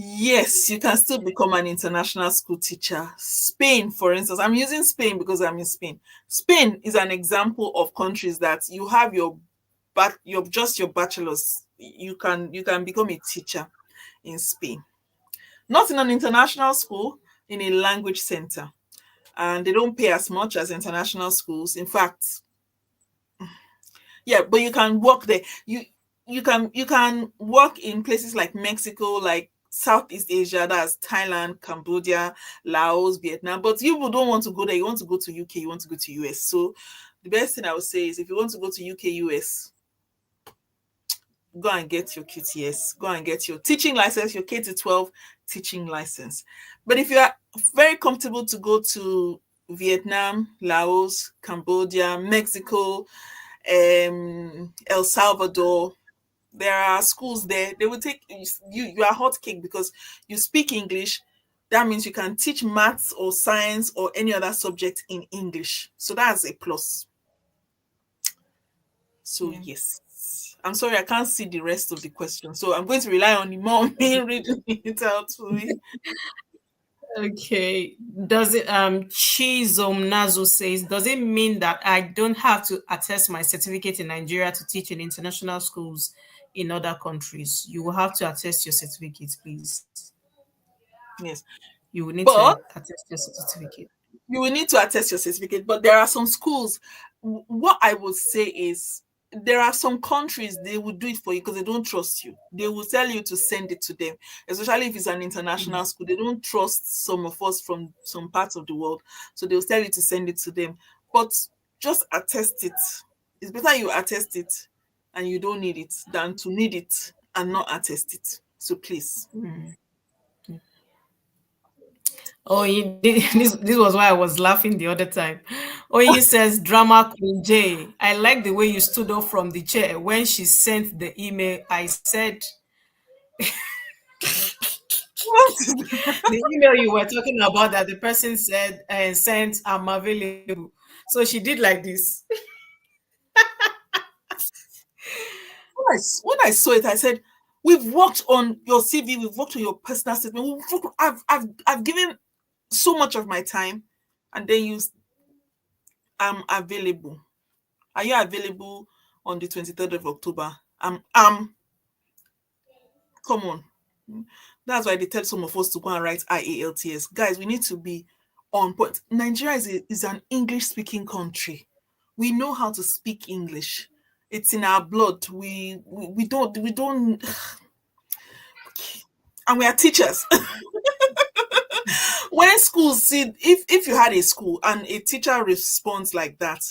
Yes, you can still become an international school teacher. Spain, for instance, I'm using Spain because I'm in Spain. Spain is an example of countries that you have your just your bachelor's. You can become a teacher in Spain. Not in an international school, in a language center. And they don't pay as much as international schools. In fact, yeah, but you can work there. You can work in places like Mexico, like Southeast Asia, that's Thailand, Cambodia, Laos, Vietnam. But you don't want to go there. You want to go to UK. You want to go to US. So the best thing I would say is if you want to go to UK, US, go and get your QTS. Go and get your teaching license, your K to 12 teaching license. But if you are very comfortable to go to Vietnam, Laos, Cambodia, Mexico, El Salvador. There are schools there. They will take you. You are hot cake because you speak English. That means you can teach maths or science or any other subject in English. So that's a plus. So Yeah. yes. I'm sorry, I can't see the rest of the question. So I'm going to rely on the mom reading it out for me. Okay. Does it Chizomnazo says, does it mean that I don't have to attest my certificate in Nigeria to teach in international schools in other countries? You will have to attest your certificate, please. Yes. You will need to But attest your certificate. you will need to attest your certificate, but there are some schools. What I would say is there are some countries they will do it for you because they don't trust you. They will tell you to send it to them, especially if it's an international school. They don't trust some of us from some parts of the world, so they'll tell you to send it to them. But just attest it. It's better you attest it and you don't need it than to need it and not attest it. So please. Mm. Oh, this was why I was laughing the other time. Oh, he says, Drama Queen J. I like the way you stood up from the chair when she sent the email. I said, What is that? the email you were talking about that the person said and sent, I'm available. So she did like this. When I saw it, I said, "We've worked on your CV. We've worked on your personal statement. I've given so much of my time, and then I'm available. Are you available on the 23rd of October? Come on." That's why they tell some of us to go and write IALTS. Guys, we need to be on point. Nigeria is an English speaking country. We know how to speak English. It's in our blood. We don't and we are teachers. When schools see if you had a school and a teacher responds like that,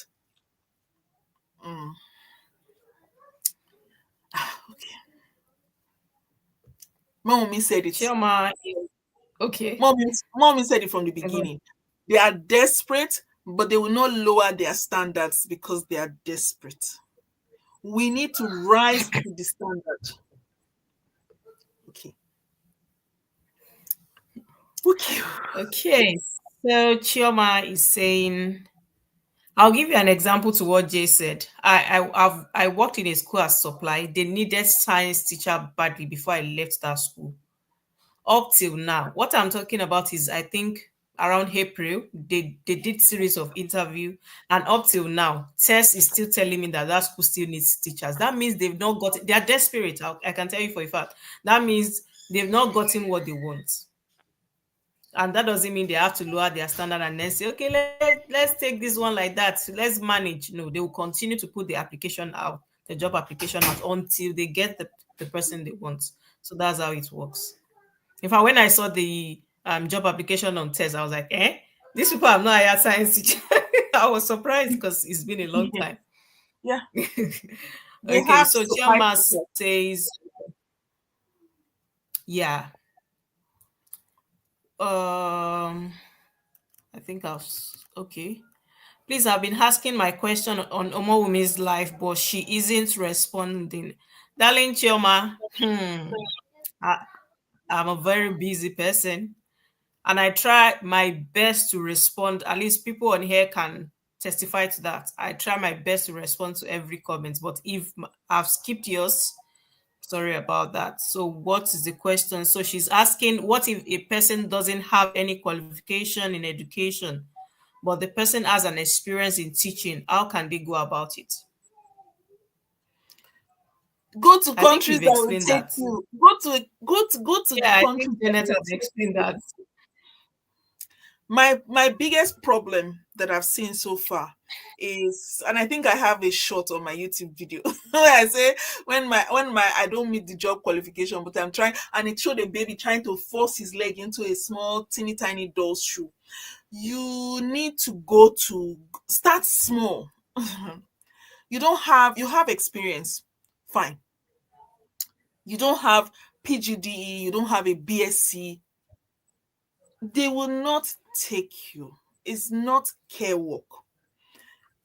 mm, okay. Mommy said it. Chioma, okay. Mommy said it from the beginning. They are desperate, but they will not lower their standards because they are desperate. We need to rise to the standard. Okay. Okay. Okay. So Chioma is saying, I'll give you an example to what Jay said. I worked in a school as supply. They needed science teacher badly before I left that school. Up till now, what I'm talking about is I think around April they did series of interview, and up till now, Tess is still telling me that that school still needs teachers. That means they've not got. They are desperate. I can tell you for a fact. That means they've not gotten what they want. And that doesn't mean they have to lower their standard and then say, okay, let's take this one like that. Let's manage. No, they will continue to put the application out, the job application out until they get the person they want. So that's how it works. In fact, when I saw the job application on test, I was like, these people have not hired science teacher. I was surprised because it's been a long Yeah. time. Yeah. They Okay, have so supply Chiama teachers. says, yeah. Um, I think okay. Please, I've been asking my question on Omowumi's life, but she isn't responding. Darling Chioma, I, I'm a very busy person and I try my best to respond. At least people on here can testify to that. I try my best to respond to every comment, but if I've skipped yours, sorry about that. So, what is the question? So, she's asking, what if a person doesn't have any qualification in education, but the person has an experience in teaching? How can they go about it? Go to I think countries you've that will explained take that. you. Go to Yeah, I countries think that Janet will has take explained you. that. My biggest problem that I've seen so far is, and I think I have a shot on my YouTube video where I say when my I don't meet the job qualification, but I'm trying, and it showed a baby trying to force his leg into a small teeny tiny doll's shoe. You need to go to start small. You have experience, fine. You don't have PGDE, you don't have a BSc, they will not take you. It's not care work.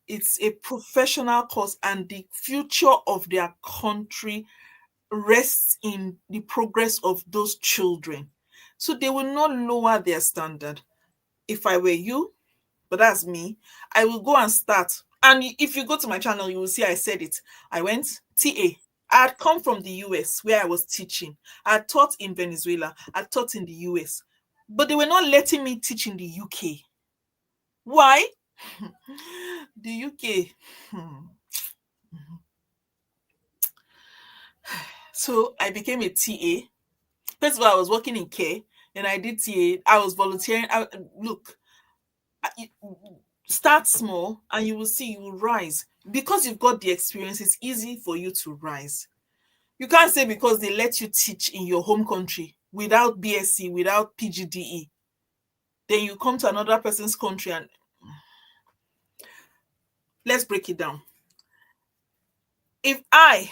It's a professional course, and the future of their country rests in the progress of those children. So they will not lower their standard. If I were you, but that's me, I will go and start. And if you go to my channel, you will see I said it. I went TA. I had come from the US where I was teaching. I had taught in Venezuela. I taught in the US. But they were not letting me teach in the UK. Why? The UK. So I became a TA. First of all, I was working in care, and I did TA. I was volunteering. Look, start small, and you will see you will rise because you've got the experience. It's easy for you to rise. You can't say because they let you teach in your home country without BSc, without PGDE, then you come to another person's country and let's break it down. If I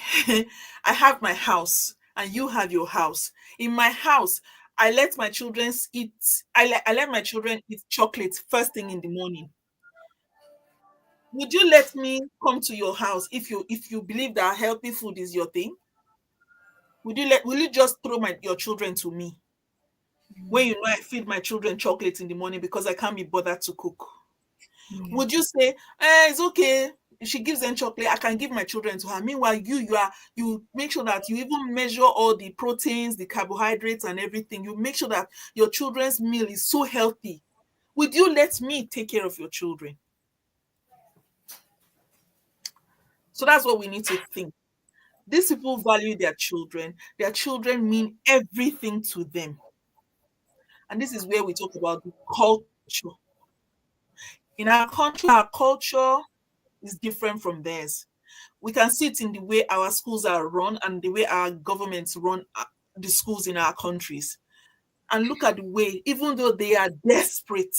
I have my house and you have your house, in my house I let my children eat I let my children eat chocolate first thing in the morning. Would you let me come to your house if you believe that healthy food is your thing? Will you just throw your children to me when you know I feed my children chocolate in the morning because I can't be bothered to cook? Would you say, it's okay? If she gives them chocolate, I can give my children to her. Meanwhile, you make sure that you even measure all the proteins, the carbohydrates, and everything. You make sure that your children's meal is so healthy. Would you let me take care of your children? So that's what we need to think. These people value their children. Their children mean everything to them. And this is where we talk about the culture. In our country, our culture is different from theirs. We can see it in the way our schools are run and the way our governments run the schools in our countries. And look at the way, even though they are desperate,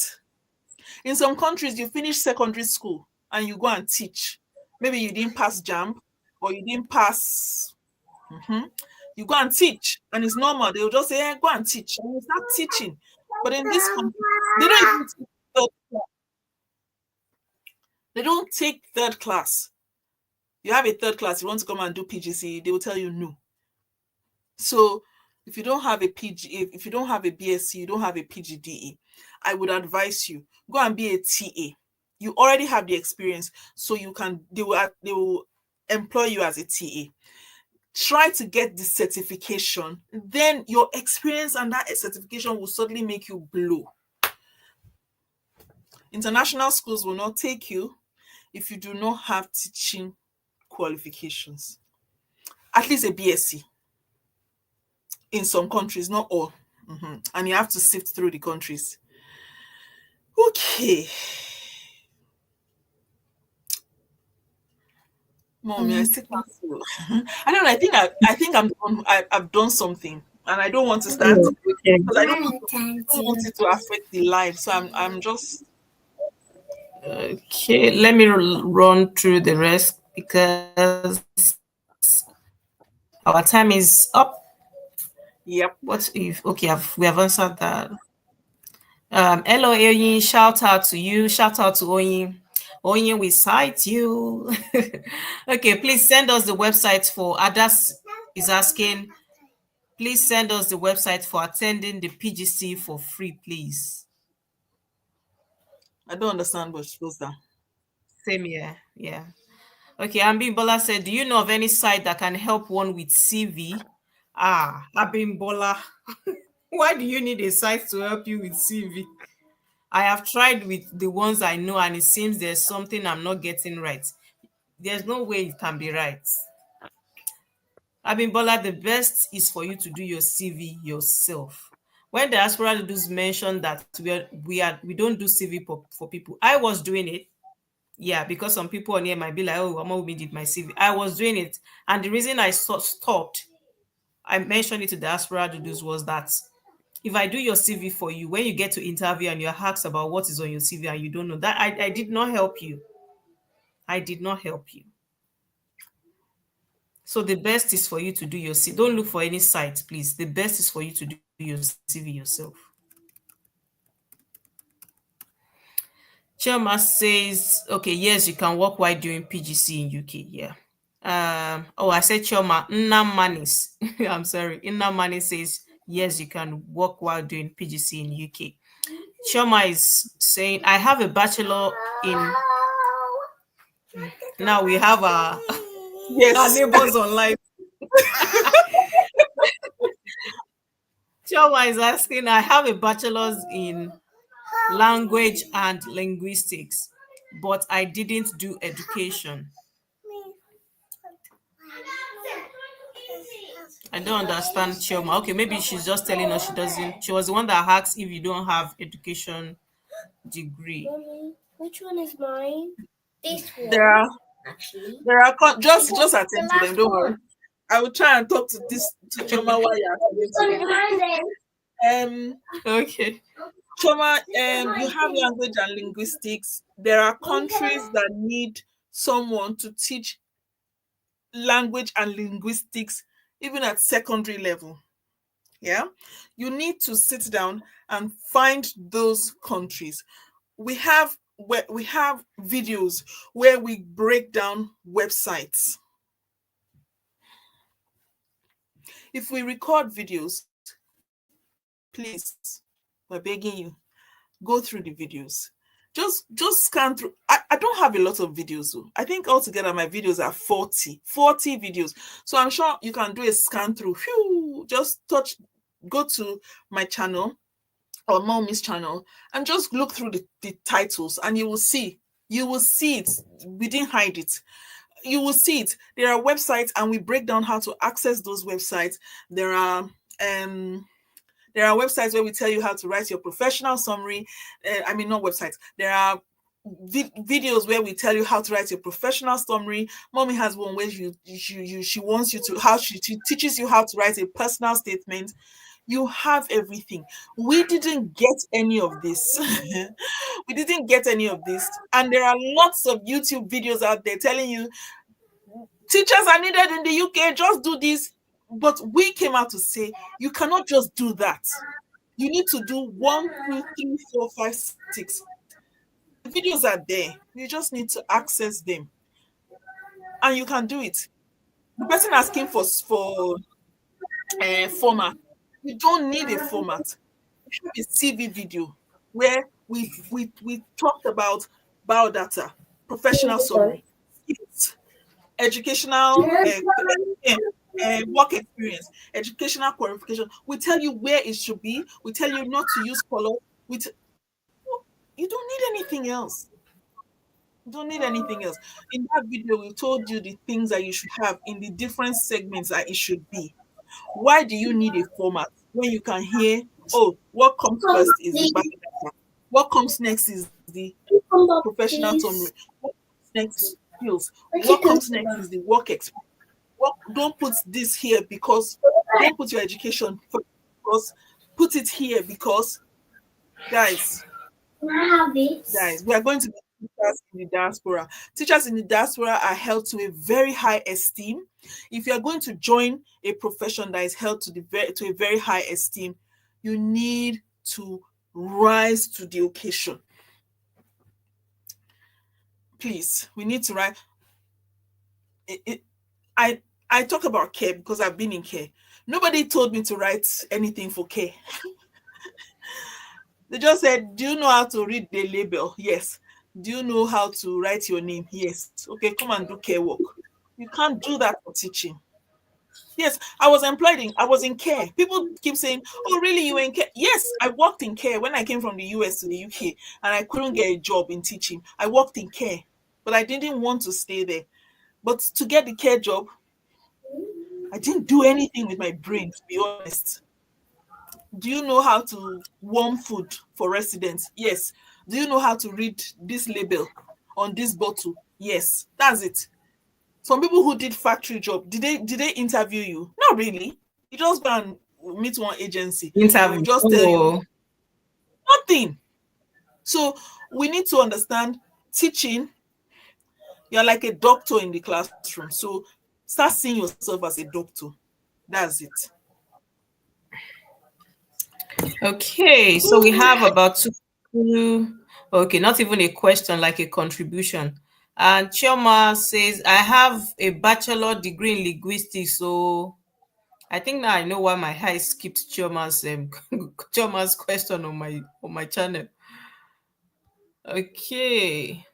in some countries, you finish secondary school and you go and teach. Maybe you didn't pass JAMB or you didn't pass. Mhm. You go and teach, and it's normal. They'll just say, go and teach. And you start teaching. But in this country, they don't even take third class. They don't take third class. You have a third class, you want to come and do PGC, they will tell you no. So if you don't have a if you don't have a BSc, you don't have a PGDE, I would advise you go and be a TA. You already have the experience, so they will employ you as a TA. Try to get the certification, then your experience and that certification will suddenly make you blow. International schools will not take you if you do not have teaching qualifications, at least a BSc. In some countries, not all. And you have to sift through the countries. Okay. Mommy, I still can't feel. I don't know. I think I've done something, and I don't want to start Oh, okay. because I don't want it to affect the life. So I'm just. Okay, let me run through the rest because our time is up. Yep. What if okay? We have answered that. Hello, Oyin. Shout out to you. Shout out to Oyin. Onye, we cite you. Okay, please send us the website for Adas is asking. Please send us the website for attending the PGC for free, please. I don't understand what goes down. Same here. Yeah. Okay, Abimbola said, do you know of any site that can help one with CV? Ah, Abimbola, why do you need a site to help you with CV? I have tried with the ones I know, and it seems there's something I'm not getting right. There's no way it can be right. Abimbola, the best is for you to do your CV yourself. When the diaspora leaders mentioned that we don't do CV for people, I was doing it. Yeah, because some people on here might be like, oh, I'm not did my CV. I was doing it, and the reason I stopped, I mentioned it to the diaspora leaders, was that if I do your CV for you, when you get to interview and you're asked about what is on your CV and you don't know that, I did not help you. I did not help you. So the best is for you to do your CV. Don't look for any site, please. The best is for you to do your CV yourself. Chema says, okay, yes, you can work while doing PGC in UK. Yeah. Oh, I said Choma. Manis. I'm sorry. Manis says, yes, you can work while doing PGC in UK. Choma is saying, I have a bachelor in. Now we have our Yes. neighbors online. Choma is asking, I have a bachelor's in language and linguistics, but I didn't do education. I don't understand Chioma. Okay, maybe she's just telling us she doesn't. She was the one that asked if you don't have education degree. Mommy, which one is mine? This There one, are actually. just The attend to them. last Don't worry. one. I will try and talk to Choma while you're Which attending to one is them. mine then? Okay. Choma, This is you mine have too. language and linguistics. There are countries Okay. that need someone to teach language and linguistics even at secondary level. Yeah, you need to sit down and find those countries. We have videos where we break down websites. If we record videos, please, we're begging you, go through the videos. Just scan through. I don't have a lot of videos though. I think altogether my videos are 40 videos. So I'm sure you can do a scan through. Phew, just touch, go to my channel or mommy's channel and just look through the titles and you will see it. We didn't hide it. You will see it. There are websites and we break down how to access those websites. Um there are websites where we tell you how to write your professional summary. I mean, not websites. There are videos where we tell you how to write your professional summary. Mommy has one where she wants you to how she teaches you how to write a personal statement. You have everything. We didn't get any of this. We didn't get any of this. And there are lots of YouTube videos out there telling you teachers are needed in the UK, just do this. But we came out to say you cannot just do that. You need to do 1, 2, 3, 4, 5, 6. The videos are there. You just need to access them and you can do it. The person asking for format, you don't need a format. You have a CV video where we talked about biodata, professional summary, skills, educational work experience, educational qualification. We tell you where it should be. We tell you not to use color. You don't need anything else. You don't need anything else. In that video, we told you the things that you should have in the different segments that it should be. Why do you need a format when you can hear, oh, what comes Come first is the please. biodata, what comes next is the Come back, professional summary, please. what comes next is skills, Where what chicken comes next from? is the work experience. Don't put this here because don't put your education first because put it here because guys, Can I have this? we are going to be teachers in the diaspora. Teachers in the diaspora are held to a very high esteem. If you are going to join a profession that is held to a very high esteem, you need to rise to the occasion. please, we need to write it. I talk about care because I've been in care. Nobody told me to write anything for care. They just said, "Do you know how to read the label?" Yes. "Do you know how to write your name?" Yes. "Okay, come and do care work." You can't do that for teaching. Yes, I was in care. People keep saying, "Oh, really? You were in care?" Yes, I worked in care when I came from the US to the UK and I couldn't get a job in teaching. I worked in care, but I didn't want to stay there. But to get the care job, I didn't do anything with my brain, to be honest. "Do you know how to warm food for residents?" Yes. "Do you know how to read this label on this bottle?" Yes. That's it. Some people who did factory job, did they interview you? Not really. You just go and meet one agency. They will Interview. just tell you Oh, nothing. So we need to understand teaching, you're like a doctor in the classroom. So start seeing yourself as a doctor. That's it. okay. So we have about two. Okay, not even a question, like a contribution. And Chioma says, I have a bachelor degree in linguistics, so I think now I know why my eye skipped Chioma's Chioma's question on my channel. Okay.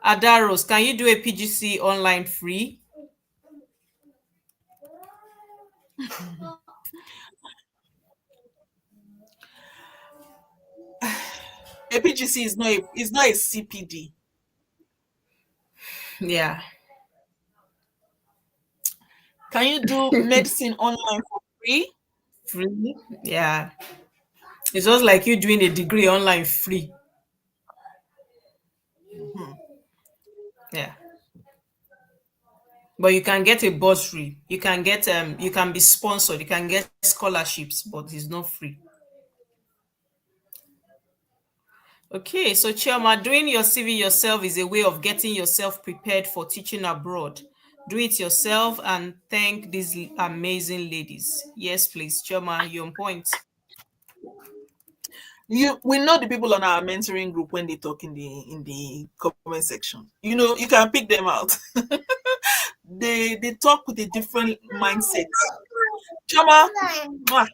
Adaros, can you do a PGC online free? A PGC is not a CPD. Yeah. Can you do medicine online for free? Free? Yeah. It's just like you doing a degree online free. Mhm. Yeah. But you can get a bursary. You can be sponsored, you can get scholarships, but it's not free. Okay, so Chioma, doing your CV yourself is a way of getting yourself prepared for teaching abroad. Do it yourself and thank these amazing ladies. Yes, please, Chioma, you're on point. We know the people on our mentoring group when they talk in the comment section. You can pick them out. They talk with a different mindset. Chama, mwah.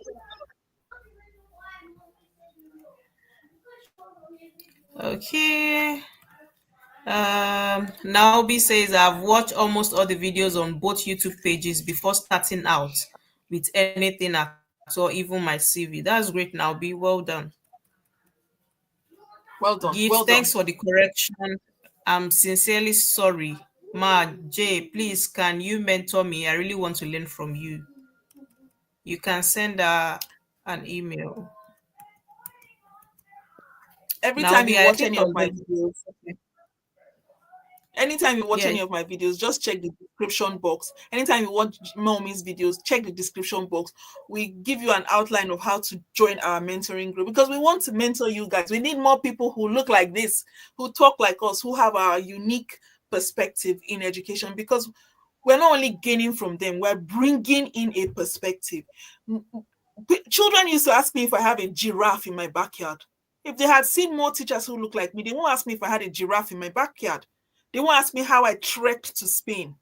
Okay. Naobi says I've watched almost all the videos on both YouTube pages before starting out with anything at all, even my CV. That's great, Naobi. Well done. Well done, Gift, well done. thanks for the correction. I'm sincerely sorry. Ma, Jay, please, can you mentor me? I really want to learn from you. You can send an email. Every time Naobi, you I watch think any I of was my going to. videos, anytime you watch Yeah. any of my videos, just check the description box. Anytime you watch Mommy's videos, check the description box. We give you an outline of how to join our mentoring group because we want to mentor you guys. We need more people who look like this, who talk like us, who have our unique perspective in education because we're not only gaining from them, we're bringing in a perspective. Children used to ask me if I have a giraffe in my backyard. If they had seen more teachers who look like me, they won't ask me if I had a giraffe in my backyard. They won't ask me how I trekked to Spain.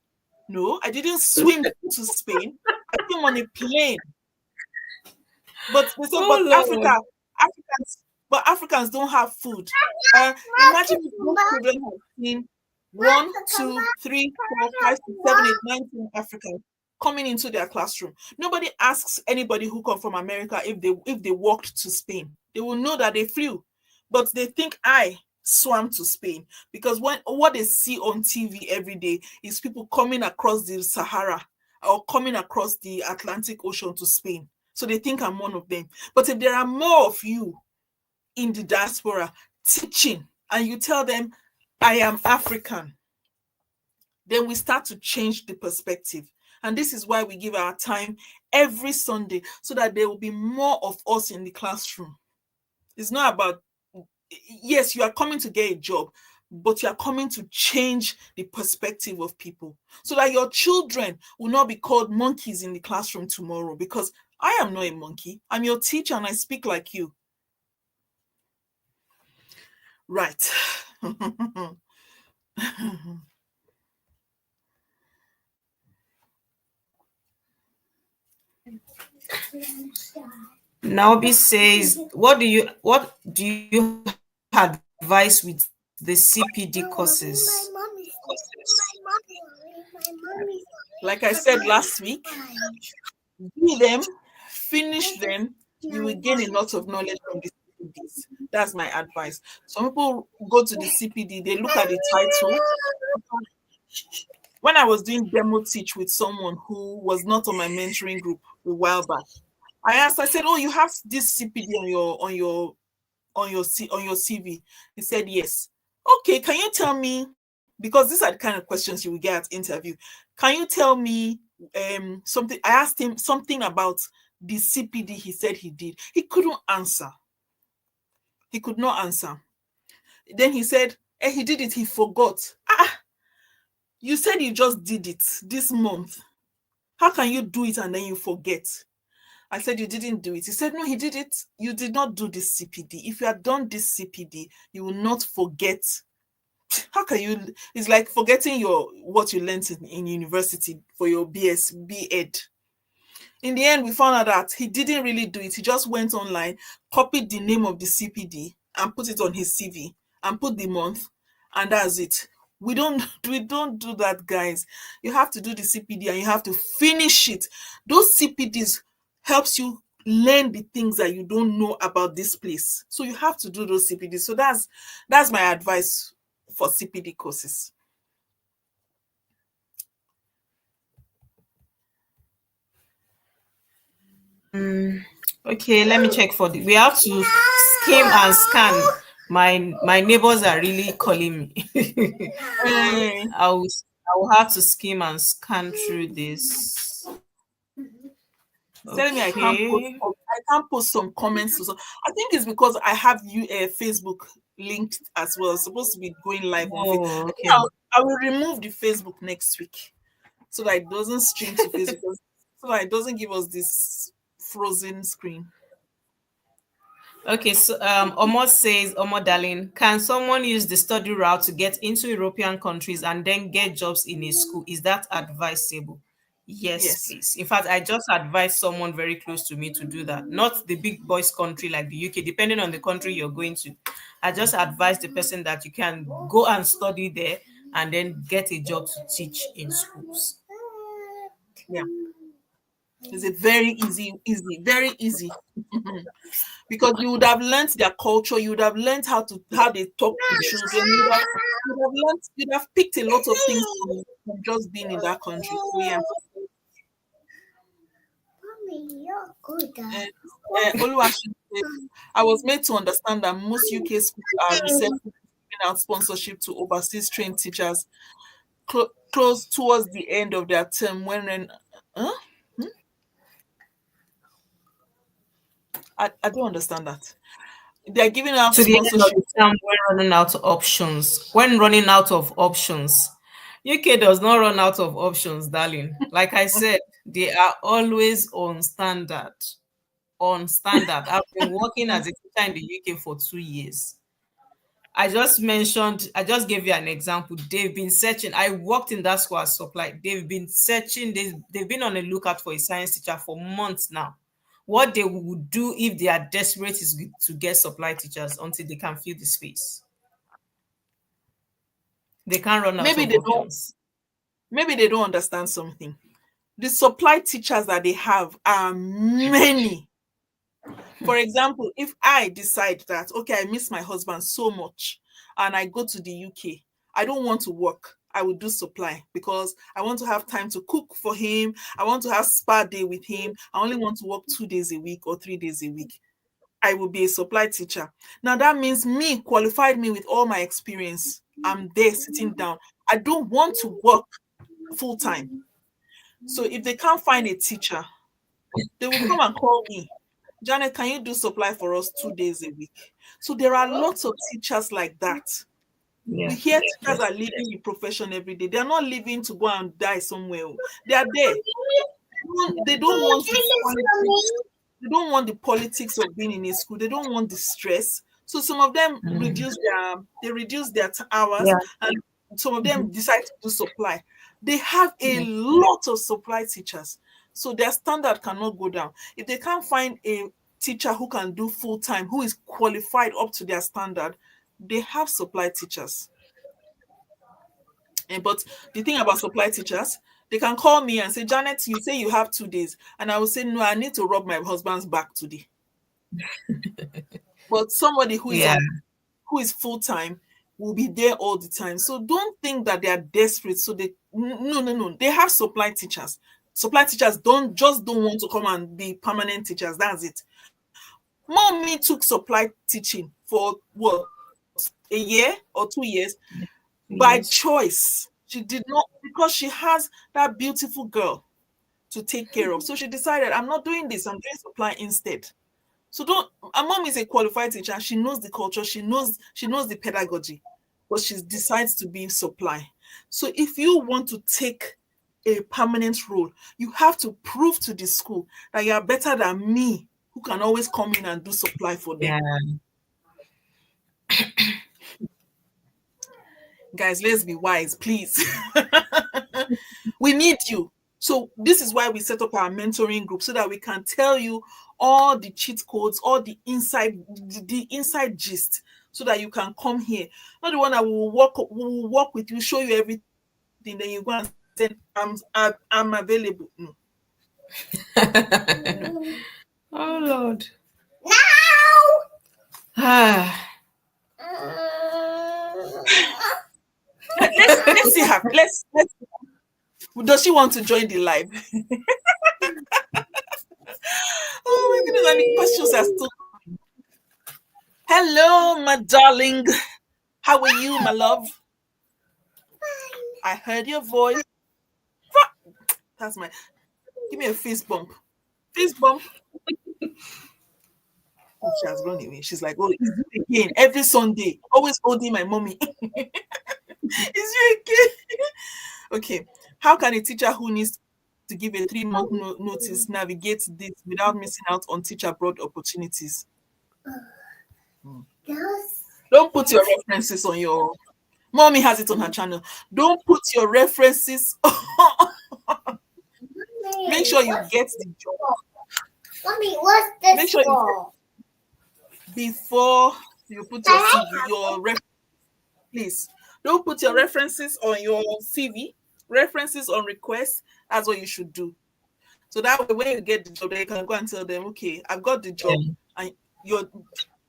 No, I didn't swim to Spain. I came on a plane. But they said, Oh but Lord. Africans don't have food. Imagine if those children had seen 1, 2, 3, 4, 5, 6, 7, 8, 9, 10 Africans coming into their classroom. Nobody asks anybody who come from America if they walked to Spain. They will know that they flew, but they think I swam to Spain because what they see on TV every day is people coming across the Sahara or coming across the Atlantic Ocean to Spain. So they think I'm one of them. But if there are more of you in the diaspora teaching and you tell them, I am African, then we start to change the perspective. And this is why we give our time every Sunday so that there will be more of us in the classroom. It's not about, yes, you are coming to get a job, but you are coming to change the perspective of people so that your children will not be called monkeys in the classroom tomorrow because I am not a monkey. I'm your teacher and I speak like you. Right. Naobi says, what do you advise with the CPD courses? Like I said last week, do them, finish them, you will gain a lot of knowledge from the CPDs. That's my advice. Some people go to the CPD, they look at the title. When I was doing demo teach with someone who was not on my mentoring group a while back, I asked, I said, "Oh, you have this CPD on your CV?" He said, "Yes." Okay, can you tell me, because these are the kind of questions you will get at interview. Can you tell me something? I asked him something about the CPD he said he did. He couldn't answer. He could not answer. Then he said, he did it, he forgot. You said you just did it this month. How can you do it and then you forget? I said, you didn't do it. He said, no, he did it. You did not do this CPD. If you had done this CPD, you will not forget. How can you? It's like forgetting what you learned in university for your B.Ed. In the end, we found out that he didn't really do it. He just went online, copied the name of the CPD and put it on his CV and put the month, and that's it. We don't do that, guys. You have to do the CPD and you have to finish it. Those CPDs helps you learn the things that you don't know about this place. So you have to do those CPDs. So that's my advice for CPD courses. Okay, let me check for the. We have to skim and scan. My neighbors are really calling me. Eh, I will have to skim and scan through this. telling me Okay. I can't post some comments to some. I think it's because I have you Facebook linked as well. It's supposed to be going live on Facebook. Oh, I think okay. I will remove the Facebook next week so that it doesn't stream to Facebook, so that it doesn't give us this frozen screen. Okay, so Omo says, Omo darling, can someone use the study route to get into European countries and then get jobs in a school? Is that advisable? Yes, Yes. please. In fact, I just advise someone very close to me to do that. Not the big boys country like the UK, depending on the country you're going to. I just advise the person that you can go and study there and then get a job to teach in schools. Yeah. It's a very very easy. Because you would have learnt their culture, you would have learnt how they talk to children, you'd have picked a lot of things from just being in that country. So yeah. Oluwaseun says, I was made to understand that most UK schools are receptive to giving out sponsorship to overseas trained teachers close towards the end of their term huh? I don't understand that. They're giving out To the end of sponsorship. the term when running out of options. When running out of options. UK does not run out of options, darling. Like I said, they are always on standard. On standard. I've been working as a teacher in the UK for 2 years. I just gave you an example. They've been searching. I worked in that school as supply. They've been searching, they've been on a lookout for a science teacher for months now. What they would do if they are desperate is to get supply teachers until they can fill the space. They can't run out Maybe of they don't options. maybe they don't understand something. The supply teachers that they have are many. For example, if I decide that, okay, I miss my husband so much and I go to the UK, I don't want to work. I will do supply because I want to have time to cook for him. I want to have spa day with him. I only want to work 2 days a week or 3 days a week. I will be a supply teacher. Now that means me qualified me with all my experience. I'm there sitting down. I don't want to work full time. So if they can't find a teacher, they will come and call me. Janet, can you do supply for us 2 days a week? So there are lots of teachers like that. We Yeah. hear teachers Yes. are leaving the profession every day. They are not leaving to go and die somewhere. They are there. They don't want the politics. They don't want the politics of being in a school. They don't want the stress. So some of them Mm. reduce their hours Yeah. and some of them Mhm. decide to do supply. They have a Yeah. lot of supply teachers, so their standard cannot go down. If they can't find a teacher who can do full time, who is qualified up to their standard, they have supply teachers. But the thing about supply teachers, they can call me and say, Janet, you say you have 2 days. And I will say, no, I need to rub my husband's back today. But somebody Yeah. who is full time will be there all the time. So don't think that they are desperate. So they no no no. They have supply teachers. Supply teachers don't want to come and be permanent teachers. That's it. Mommy took supply teaching for what, a year or 2 years by Yes. choice. She did not, because she has that beautiful girl to take care of. So she decided, I'm not doing this, I'm doing supply instead. So don't, her mom is a qualified teacher. She knows the culture, she knows the pedagogy, but she decides to be supply. So if you want to take a permanent role, you have to prove to the school that you are better than me, who can always come in and do supply for them. Yeah. Guys, let's be wise, please. We need you. So this is why we set up our mentoring group, so that we can tell you all the cheat codes, all the inside gist, so that you can come here. Not the one that will walk with you, show you everything, then you go and say, I'm available. No, no. Oh Lord. No. Ah. Let's see her. Let's. Does she want to join the live? Oh my goodness! And the questions are still. Hello, my darling. How are you, my love? I heard your voice. That's my. Give me a fist bump. Fist bump. Oh, she has run away. She's like, oh, it's you again. Every Sunday, always holding my mommy. It's you again. Okay. How can a teacher who needs to give a 3-month notice navigate this without missing out on teacher abroad opportunities? Yes. Don't put your references on your. Mommy has it on her channel. Don't put your references. Make sure you What's get the job. Mommy, what's Make this sure you for? before you put your CV, your please don't put your references on your CV. References on request. That's what you should do. So that way, when you get the job, then you can go and tell them, okay, I've got the job, Yeah. and your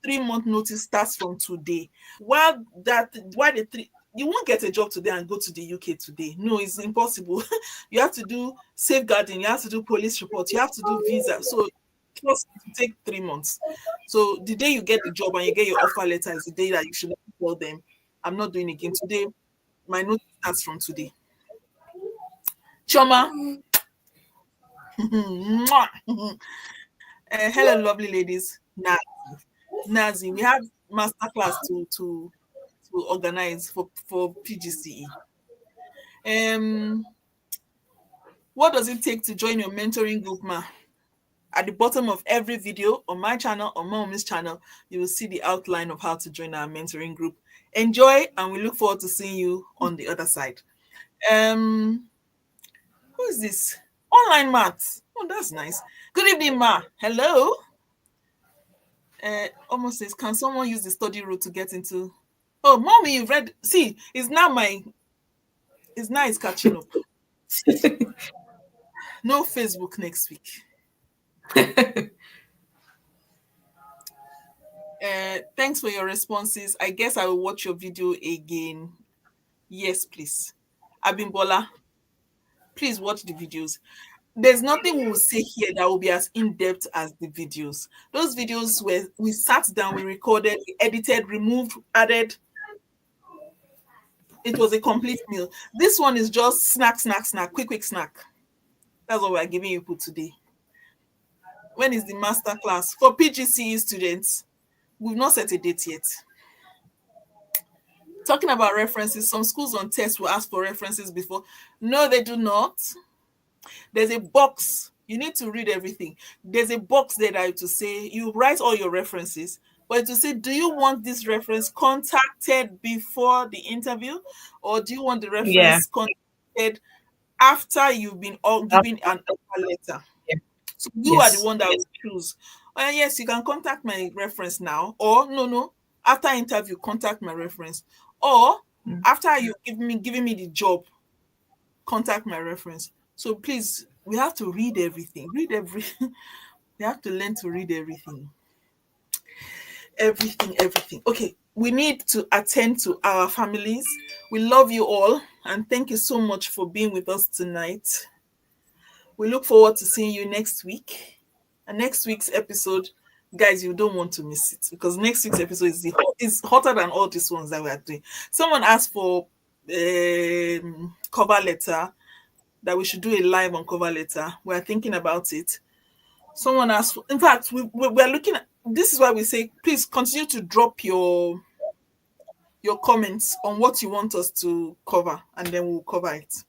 3-month notice starts from today. While the three, you won't get a job today and go to the UK today. No, it's impossible. You have to do safeguarding, you have to do police report, you have to do visa. So plus it will take 3 months. So the day you get the job and you get your offer letter is the day that you should tell them, I'm not doing again today. My notice starts from today. Choma. Hello, lovely ladies. Nazi, we have masterclass to organize for PGCE. Um, what does it take to join your mentoring group, ma? At the bottom of every video on my channel, on Mommy's channel, you will see the outline of how to join our mentoring group. Enjoy, and we look forward to seeing you on the other side. Um, who is this? Online maths. Oh, that's nice. Good evening, ma. Hello. Almost says, can someone use the study route to get into? Oh, mommy, you've read. See, it's catching up. No Facebook next week. Thanks for your responses. I guess I will watch your video again. Yes, please. Abimbola, please watch the videos. There's nothing we will say here that will be as in-depth as the videos. Those videos where we sat down, we recorded, we edited, removed, added. It was a complete meal. This one is just snack, snack, snack, quick snack. That's what we're giving you today. When is the master class? For PGCE students, we've not set a date yet. Talking about references, some schools on tests will ask for references before. No, they do not. There's a box. You need to read everything. There's a box there that to say you write all your references. But to say, do you want this reference contacted before the interview, or do you want the Yeah. reference contacted after you've been all given an offer letter? Yeah. So you are the Yes. one that will choose. Yes, you can contact my reference now, or no, after interview, contact my reference, or Mm. after you giving me the job, contact my reference. So please, we have to read everything. Read everything. We have to learn to read everything. Everything. Okay, we need to attend to our families. We love you all, and thank you so much for being with us tonight. We look forward to seeing you next week. And next week's episode, guys, you don't want to miss it, because next week's episode is hotter than all these ones that we are doing. Someone asked for cover letter, that we should do a live on cover letter. We're thinking about it. Someone asked for, in fact, we're looking at, this is why we say, please continue to drop your comments on what you want us to cover, and then we'll cover it.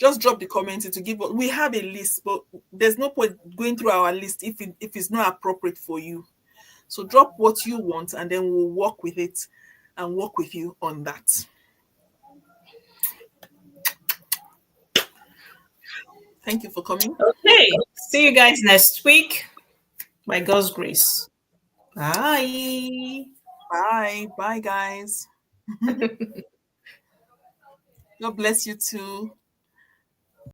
Just drop the comments to give us. We have a list, but there's no point going through our list if it's not appropriate for you. So drop what you want, and then we'll work with it and work with you on that. Thank you for coming. Okay. See you guys next week. By God's grace. Bye. Bye guys. God bless you too.